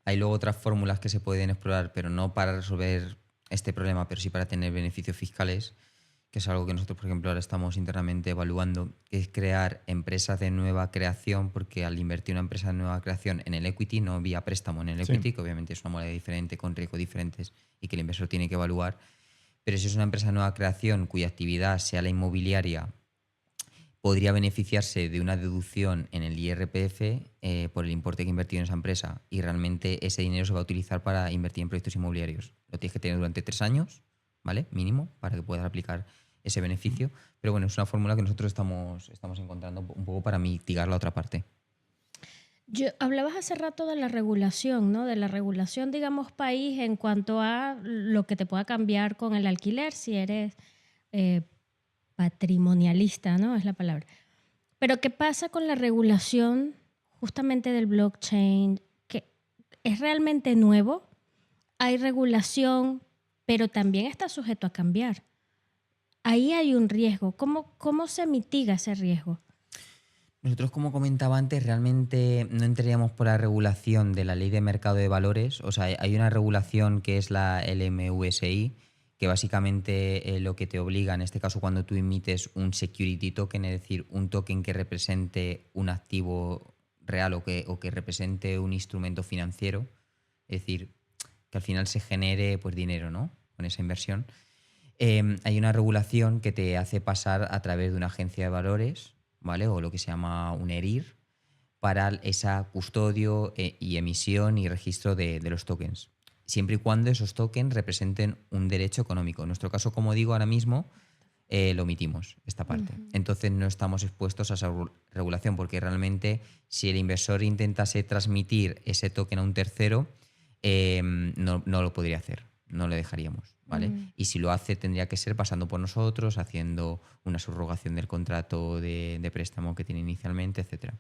Hay luego otras fórmulas que se pueden explorar, pero no para resolver este problema, pero sí para tener beneficios fiscales, que es algo que nosotros, por ejemplo, ahora estamos internamente evaluando, que es crear empresas de nueva creación, porque al invertir una empresa de nueva creación en el equity, no vía préstamo en el equity, Sí. que obviamente es una moneda diferente, con riesgos diferentes y que el inversor tiene que evaluar, pero si es una empresa de nueva creación cuya actividad sea la inmobiliaria, podría beneficiarse de una deducción en el IRPF por el importe que ha invertido en esa empresa, y realmente ese dinero se va a utilizar para invertir en proyectos inmobiliarios. Lo tienes que tener durante 3 años, ¿vale? Mínimo, para que puedas aplicar ese beneficio. Pero bueno, es una fórmula que nosotros estamos encontrando un poco para mitigar la otra parte. Hablabas hace rato de la regulación, ¿no? De la regulación, digamos, país en cuanto a lo que te pueda cambiar con el alquiler si eres patrimonialista, ¿no? Es la palabra. Pero ¿qué pasa con la regulación justamente del blockchain? ¿Que es realmente nuevo? Hay regulación, pero también está sujeto a cambiar. Ahí hay un riesgo. ¿Cómo se mitiga ese riesgo? Nosotros, como comentaba antes, realmente no entraríamos por la regulación de la Ley de Mercado de Valores. O sea, hay una regulación que es la LMUSI, que básicamente lo que te obliga, en este caso cuando tú emites un security token, es decir, un token que represente un activo real o que represente un instrumento financiero, es decir, que al final se genere pues dinero, ¿no? Con esa inversión. Hay una regulación que te hace pasar a través de una agencia de valores, ¿vale? O lo que se llama un ERIR, para esa custodio y emisión y registro de los tokens, siempre y cuando esos tokens representen un derecho económico. En nuestro caso, como digo, ahora mismo lo omitimos, esta parte. Entonces no estamos expuestos a esa regulación, porque realmente si el inversor intentase transmitir ese token a un tercero, no lo podría hacer, no le dejaríamos, ¿vale? Y si lo hace, tendría que ser pasando por nosotros, haciendo una subrogación del contrato de préstamo que tiene inicialmente, etcétera.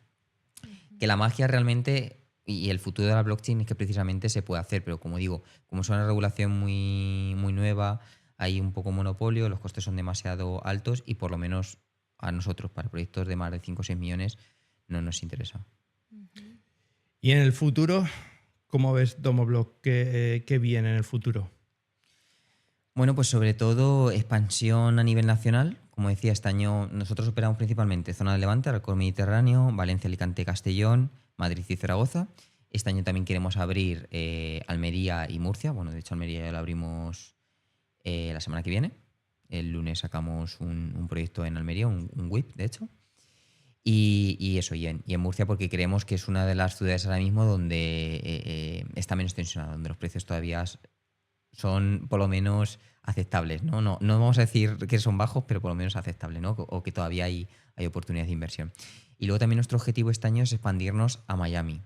Que la magia realmente y el futuro de la blockchain es que precisamente se puede hacer, pero como digo, como es una regulación muy, muy nueva, hay un poco monopolio, los costes son demasiado altos y por lo menos a nosotros, para proyectos de más de 5 o 6 millones, no nos interesa. Y en el futuro, ¿cómo ves Domoblock? ¿Qué viene en el futuro? Bueno, pues sobre todo expansión a nivel nacional. Como decía, este año nosotros operamos principalmente zona de Levante, Arco Mediterráneo, Valencia, Alicante, Castellón, Madrid y Zaragoza. Este año también queremos abrir Almería y Murcia. Bueno, de hecho Almería ya lo abrimos la semana que viene. El lunes sacamos un proyecto en Almería, un WIP, de hecho. Y eso, y en Murcia, porque creemos que es una de las ciudades ahora mismo donde está menos tensionada, donde los precios todavía son por lo menos aceptables, ¿no? No vamos a decir que son bajos, pero por lo menos aceptables, ¿no? O que todavía hay oportunidades de inversión. Y luego también nuestro objetivo este año es expandirnos a Miami,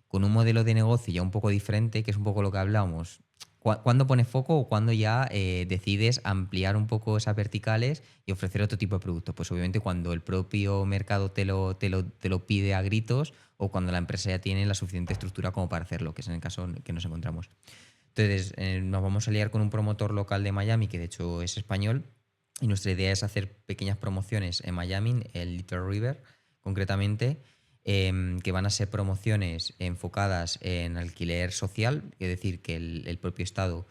con un modelo de negocio ya un poco diferente, que es un poco lo que hablábamos. ¿Cuándo pones foco o cuándo ya decides ampliar un poco esas verticales y ofrecer otro tipo de productos? Pues obviamente cuando el propio mercado te lo pide a gritos, o cuando la empresa ya tiene la suficiente estructura como para hacerlo, que es en el caso que nos encontramos. Entonces nos vamos a liar con un promotor local de Miami, que de hecho es español, y nuestra idea es hacer pequeñas promociones en Miami, el Little River concretamente, que van a ser promociones enfocadas en alquiler social, es decir, que el propio Estado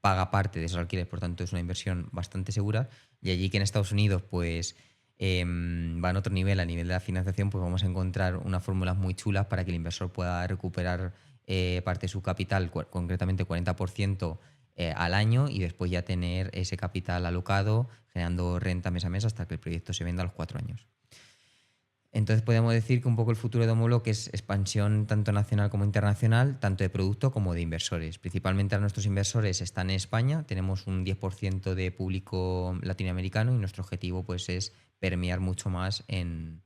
paga parte de esos alquileres, por tanto es una inversión bastante segura. Y allí, que en Estados Unidos pues va en otro nivel, a nivel de la financiación, pues vamos a encontrar unas fórmulas muy chulas para que el inversor pueda recuperar parte de su capital, concretamente 40% al año, y después ya tener ese capital alocado generando renta mes a mes hasta que el proyecto se venda a los 4 años. Entonces podemos decir que un poco el futuro de Domoblock es expansión tanto nacional como internacional, tanto de producto como de inversores. Principalmente a nuestros inversores están en España, tenemos un 10% de público latinoamericano, y nuestro objetivo pues es permear mucho más en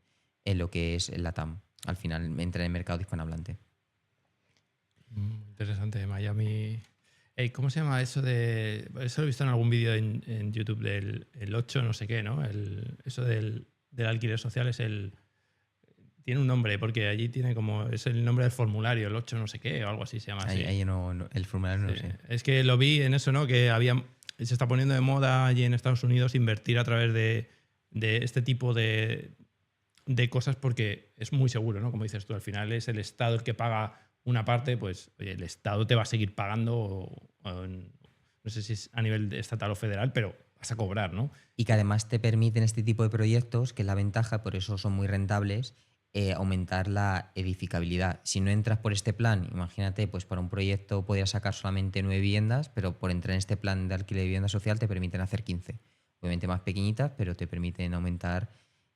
lo que es el LATAM, al final entrar en el mercado hispanohablante. Interesante, Miami. ¿Cómo se llama eso de...? Eso lo he visto en algún vídeo en YouTube del el 8 no sé qué, ¿no? Eso del alquiler social es el... Tiene un nombre, porque allí tiene como... Es el nombre del formulario, el 8 no sé qué, o algo así se llama. Ahí no, el formulario no lo sé. Es que lo vi en eso, ¿no? Que se está poniendo de moda allí en Estados Unidos invertir a través de de este tipo de cosas porque es muy seguro, ¿no? Como dices tú, al final es el Estado el que paga una parte, pues oye, el Estado te va a seguir pagando, no sé si es a nivel estatal o federal, pero vas a cobrar, ¿no? Y que además te permiten este tipo de proyectos, que es la ventaja, por eso son muy rentables, aumentar la edificabilidad. Si no entras por este plan, imagínate, pues para un proyecto podrías sacar solamente 9 viviendas, pero por entrar en este plan de alquiler de vivienda social te permiten hacer 15. Obviamente más pequeñitas, pero te permiten aumentar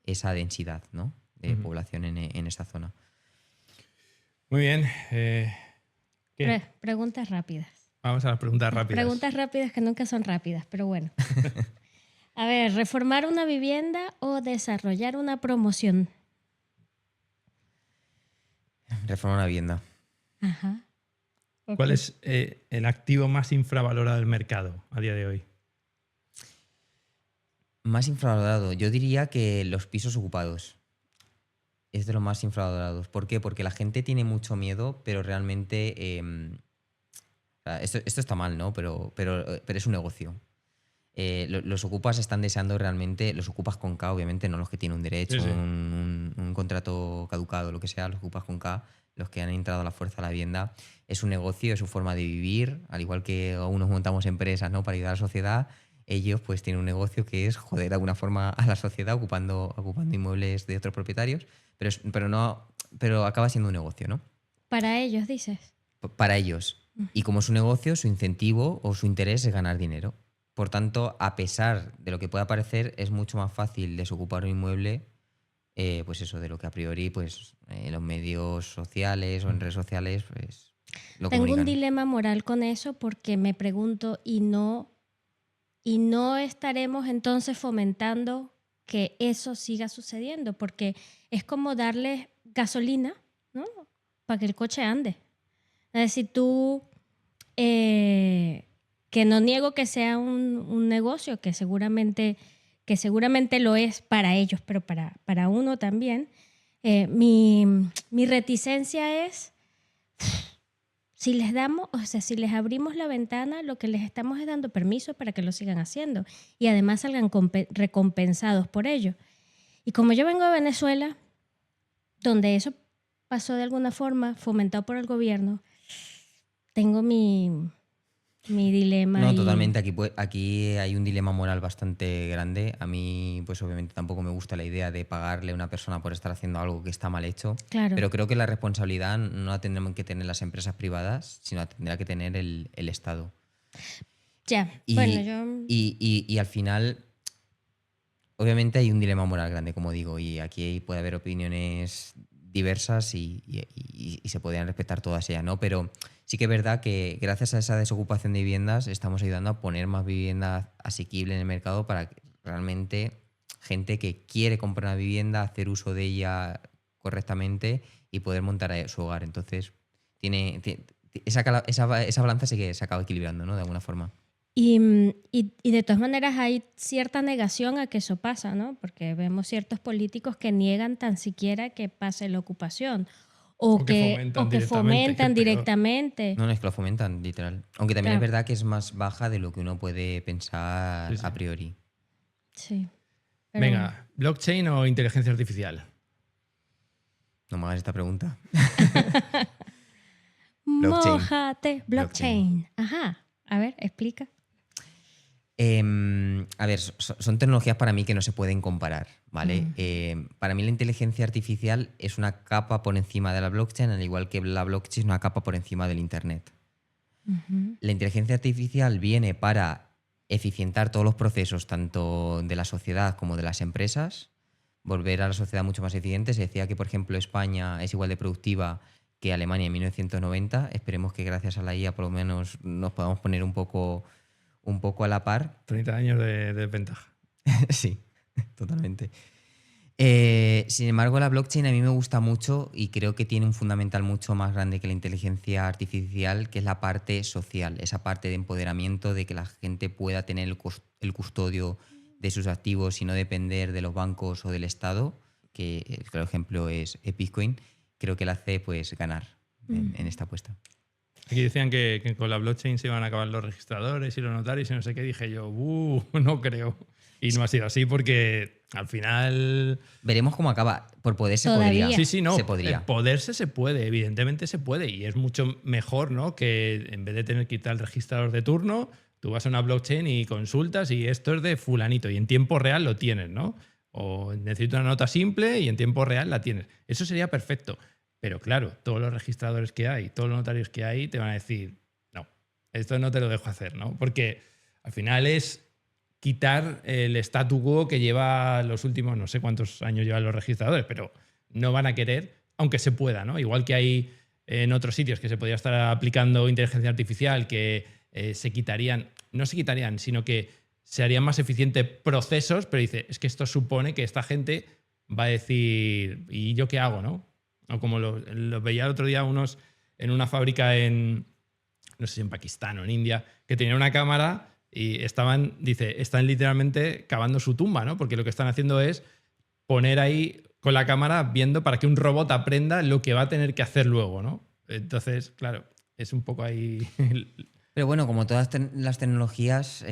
esa densidad, ¿no?, de población en esta zona. Muy bien. ¿Qué? Preguntas rápidas. Vamos a las preguntas rápidas. Preguntas rápidas que nunca son rápidas, pero bueno. A ver, ¿reformar una vivienda o desarrollar una promoción? Reformar una vivienda. Ajá. ¿Cuál es el activo más infravalorado del mercado a día de hoy? Más infravalorado. Yo diría que los pisos ocupados. Es de los más infravalorados. ¿Por qué? Porque la gente tiene mucho miedo, pero realmente... esto está mal, ¿no? Pero es un negocio. Los ocupas están deseando realmente, los ocupas con K, obviamente, no los que tienen un derecho, Sí. un contrato caducado, lo que sea, los ocupas con K, los que han entrado a la fuerza a la vivienda. Es un negocio, es su forma de vivir, al igual que algunos montamos empresas, ¿no?, para ayudar a la sociedad. Ellos pues tienen un negocio que es joder de alguna forma a la sociedad ocupando inmuebles de otros propietarios, pero acaba siendo un negocio, ¿no? Para ellos, dices. Para ellos. Y como es un negocio, su incentivo o su interés es ganar dinero. Por tanto, a pesar de lo que pueda parecer, es mucho más fácil desocupar un inmueble, pues eso, de lo que a priori pues, en los medios sociales o en redes sociales pues, lo Tengo comunican. un dilema moral con eso porque me pregunto, ¿y no estaremos entonces fomentando que eso siga sucediendo? Porque es como darle gasolina, ¿no?, para que el coche ande. Es decir, tú, que no niego que sea un negocio, que seguramente lo es para ellos, pero para uno también, mi reticencia es, si les damos, o sea, si les abrimos la ventana, lo que les estamos es dando permiso para que lo sigan haciendo y además salgan recompensados por ello. Y como yo vengo de Venezuela, donde eso pasó de alguna forma, fomentado por el gobierno, tengo mi dilema. No, totalmente. Aquí hay un dilema moral bastante grande. A mí, pues obviamente tampoco me gusta la idea de pagarle a una persona por estar haciendo algo que está mal hecho. Claro. Pero creo que la responsabilidad no la tendrán que tener las empresas privadas, sino la tendrá que tener el Estado. Ya, Y, bueno, yo... y al final, obviamente hay un dilema moral grande, como digo, y aquí puede haber opiniones diversas y se podrían respetar todas ellas, ¿no? Pero sí que es verdad que gracias a esa desocupación de viviendas estamos ayudando a poner más viviendas asequibles en el mercado para que realmente gente que quiere comprar una vivienda, hacer uso de ella correctamente y poder montar su hogar. Entonces, esa balanza sí que se acaba equilibrando, ¿no?, de alguna forma. Y de todas maneras hay cierta negación a que eso pasa, ¿no? Porque vemos ciertos políticos que niegan tan siquiera que pase la ocupación o que fomentan directamente. No, es que lo fomentan, literal. Aunque también Claro. es verdad que es más baja de lo que uno puede pensar Sí. a priori. Sí. Pero Venga, ¿blockchain o inteligencia artificial? No me hagas esta pregunta. bueno. blockchain. Mójate, blockchain. Ajá. A ver, explica. A ver, son tecnologías para mí que no se pueden comparar, ¿vale? Para mí la inteligencia artificial es una capa por encima de la blockchain, al igual que la blockchain es una capa por encima del Internet. La inteligencia artificial viene para eficientar todos los procesos, tanto de la sociedad como de las empresas, volver a la sociedad mucho más eficiente. Se decía que, por ejemplo, España es igual de productiva que Alemania en 1990. Esperemos que gracias a la IA por lo menos nos podamos poner un poco a la par. 30 años de ventaja. Sí, totalmente. Sin embargo, la blockchain a mí me gusta mucho y creo que tiene un fundamental mucho más grande que la inteligencia artificial, que es la parte social, esa parte de empoderamiento, de que la gente pueda tener el custodio de sus activos y no depender de los bancos o del Estado, que el claro ejemplo es Bitcoin. Creo que la hace pues ganar en esta apuesta. Aquí decían que con la blockchain se iban a acabar los registradores y los notarios y no sé qué. Dije yo, no creo. Y no ha sido así porque al final... Veremos cómo acaba. Por poder se Todavía. podría. Sí, no. Se podría. Poderse se puede, evidentemente se puede. Y es mucho mejor, ¿no? Que en vez de tener que irte al registrador de turno, tú vas a una blockchain y consultas y esto es de fulanito y en tiempo real lo tienes, ¿no? O necesito una nota simple y en tiempo real la tienes. Eso sería perfecto. Pero claro, todos los registradores que hay, todos los notarios que hay, te van a decir, no, esto no te lo dejo hacer, ¿no? Porque al final es quitar el statu quo que lleva los últimos, no sé cuántos años llevan los registradores, pero no van a querer, aunque se pueda, ¿no? Igual que hay en otros sitios que se podría estar aplicando inteligencia artificial, que se quitarían, no se quitarían, sino que se harían más eficientes procesos, pero dice, es que esto supone que esta gente va a decir, ¿y yo qué hago, no? O como lo veía el otro día unos en una fábrica no sé si en Pakistán o en India, que tenían una cámara y están literalmente cavando su tumba, ¿no? Porque lo que están haciendo es poner ahí con la cámara viendo para que un robot aprenda lo que va a tener que hacer luego, ¿no? Entonces, claro, es un poco ahí... Pero bueno, como todas las tecnologías,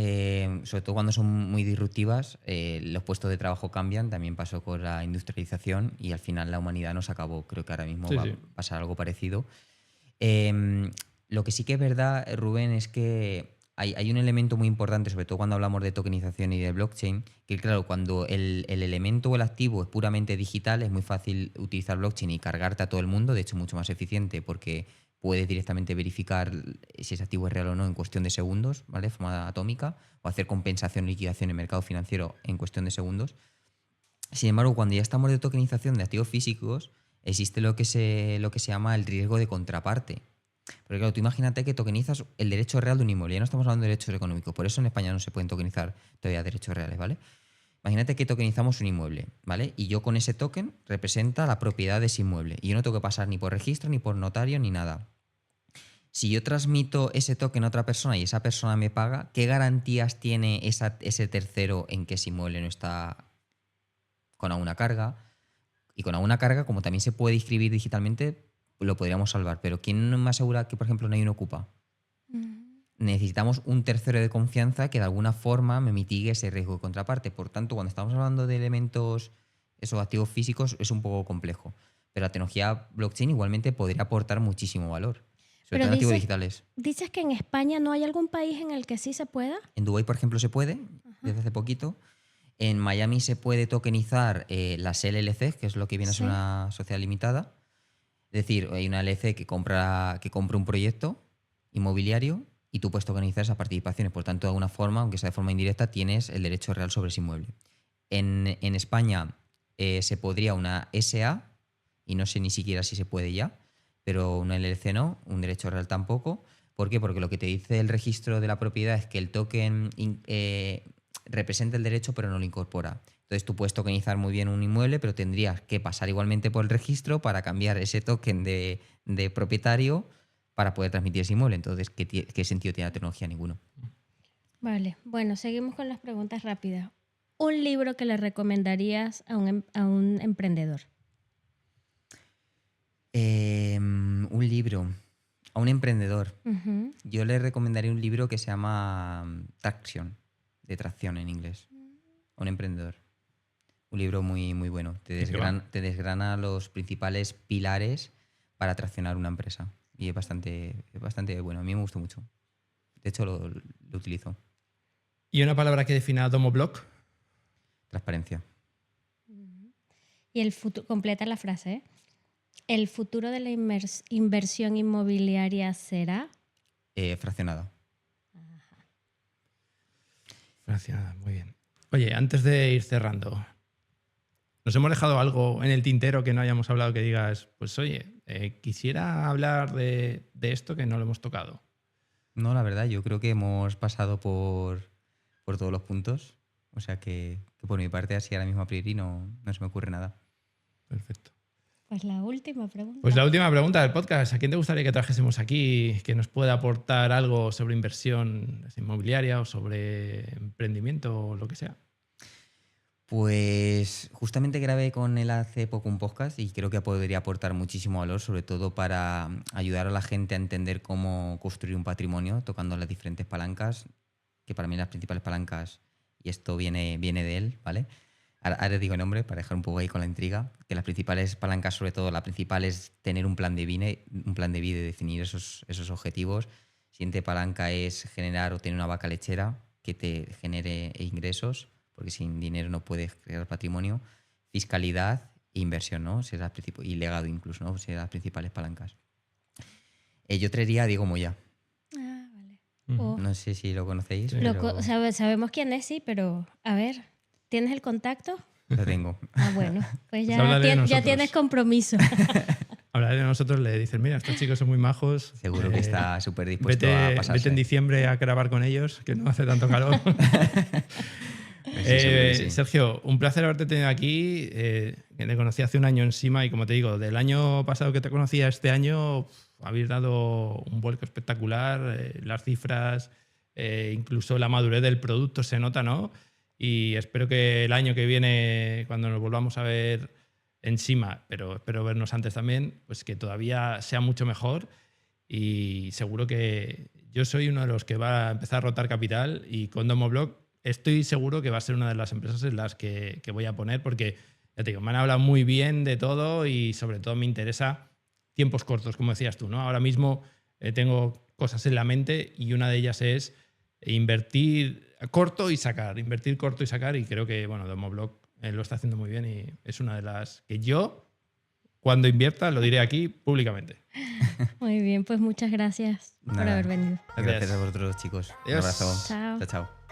sobre todo cuando son muy disruptivas, los puestos de trabajo cambian. También pasó con la industrialización y al final la humanidad nos acabó. Creo que ahora mismo va a pasar algo parecido. Lo que sí que es verdad, Rubén, es que hay un elemento muy importante, sobre todo cuando hablamos de tokenización y de blockchain, que claro, cuando el elemento o el activo es puramente digital, es muy fácil utilizar blockchain y cargarte a todo el mundo, de hecho mucho más eficiente porque puedes directamente verificar si ese activo es real o no en cuestión de segundos, ¿vale? De forma atómica, o hacer compensación y liquidación en mercado financiero en cuestión de segundos. Sin embargo, cuando ya estamos de tokenización de activos físicos, existe lo que se llama el riesgo de contraparte. Porque claro, tú imagínate que tokenizas el derecho real de un inmueble. Ya no estamos hablando de derechos económicos, por eso en España no se pueden tokenizar todavía derechos reales, ¿vale? Imagínate que tokenizamos un inmueble, ¿vale? Y yo con ese token representa la propiedad de ese inmueble. Y yo no tengo que pasar ni por registro, ni por notario, ni nada. Si yo transmito ese token a otra persona y esa persona me paga, ¿qué garantías tiene ese tercero en que ese inmueble no está con alguna carga? Y con alguna carga, como también se puede inscribir digitalmente, lo podríamos salvar. Pero ¿quién me asegura que, por ejemplo, no hay un ocupa? Necesitamos un tercero de confianza que de alguna forma me mitigue ese riesgo de contraparte. Por tanto, cuando estamos hablando de elementos, esos activos físicos, es un poco complejo. Pero la tecnología blockchain igualmente podría aportar muchísimo valor. Sobre todo en activos digitales. ¿Dices que en España no hay algún país en el que sí se pueda? En Dubái, por ejemplo, se puede, desde hace poquito. En Miami se puede tokenizar las LLC, que es lo que viene a ser una sociedad limitada. Es decir, hay una LLC que compra un proyecto inmobiliario y tú puedes tokenizar esas participaciones. Por tanto, de alguna forma, aunque sea de forma indirecta, tienes el derecho real sobre ese inmueble. En España se podría una SA, y no sé ni siquiera si se puede ya, pero una LLC no, un derecho real tampoco. ¿Por qué? Porque lo que te dice el registro de la propiedad es que el token representa el derecho pero no lo incorpora. Entonces tú puedes tokenizar muy bien un inmueble, pero tendrías que pasar igualmente por el registro para cambiar ese token de propietario para poder transmitir ese inmueble. Entonces, ¿qué sentido tiene la tecnología? Ninguno. Vale, bueno, seguimos con las preguntas rápidas. ¿Un libro que le recomendarías a un emprendedor? Un libro a un emprendedor. Uh-huh. Yo le recomendaría un libro que se llama Traction, de tracción en inglés. A un emprendedor. Un libro muy, muy bueno. Te desgrana los principales pilares para traccionar una empresa. Y es bastante bueno. A mí me gustó mucho. De hecho, lo utilizo. ¿Y una palabra que defina Domoblock? Transparencia. Y el futuro, completa la frase, ¿eh? ¿El futuro de la inversión inmobiliaria será? Fraccionada. Fraccionada, muy bien. Oye, antes de ir cerrando, ¿nos hemos dejado algo en el tintero que no hayamos hablado que digas, pues oye, quisiera hablar de esto que no lo hemos tocado? No, la verdad, yo creo que hemos pasado por todos los puntos. O sea que por mi parte, así ahora mismo a priori no se me ocurre nada. Perfecto. Pues la última pregunta. Pues la última pregunta del podcast. ¿A quién te gustaría que trajésemos aquí que nos pueda aportar algo sobre inversión inmobiliaria o sobre emprendimiento o lo que sea? Pues justamente grabé con él hace poco un podcast y creo que podría aportar muchísimo valor, sobre todo para ayudar a la gente a entender cómo construir un patrimonio tocando las diferentes palancas, que para mí las principales palancas, y esto viene de él, ¿vale? Ahora digo el nombre para dejar un poco ahí con la intriga, que las principales palancas, sobre todo la principal es tener un plan de vida y definir esos objetivos. Siguiente palanca es generar o tener una vaca lechera que te genere ingresos, porque sin dinero no puedes crear patrimonio. Fiscalidad e inversión, ¿no? Y legado incluso, ¿no? Serán las principales palancas. Yo traería a Diego Moya. Ah, vale. Ujú. No sé si lo conocéis, Sí. pero Sabemos quién es, sí, pero a ver, ¿tienes el contacto? lo tengo. Ah, bueno, pues ya, habla de ya nosotros. tienes compromiso. Hablaré de nosotros, le dicen, mira, estos chicos son muy majos. Seguro que está súper dispuesto Vete, a pasarse. vete en diciembre a grabar con ellos, que no hace tanto calor. Sí, seguro que sí. Sergio, un placer haberte tenido aquí. Que te conocí hace un año en Sima y, como te digo, del año pasado que te conocía, este año habéis dado un vuelco espectacular. Las cifras, incluso la madurez del producto se nota, ¿no? Y espero que el año que viene, cuando nos volvamos a ver en Sima, pero espero vernos antes también, pues que todavía sea mucho mejor. Y seguro que yo soy uno de los que va a empezar a rotar capital, y con Domoblog estoy seguro que va a ser una de las empresas en las que voy a poner, porque ya te digo, me han hablado muy bien de todo y sobre todo me interesa tiempos cortos, como decías tú, ¿no? Ahora mismo tengo cosas en la mente y una de ellas es invertir corto y sacar, y creo que, bueno, Domoblog lo está haciendo muy bien y es una de las que yo, cuando invierta, lo diré aquí públicamente. Muy bien, pues muchas gracias por Nada. haber venido. Gracias a vosotros, chicos. Adiós. Un abrazo. Chao. Chao, chao.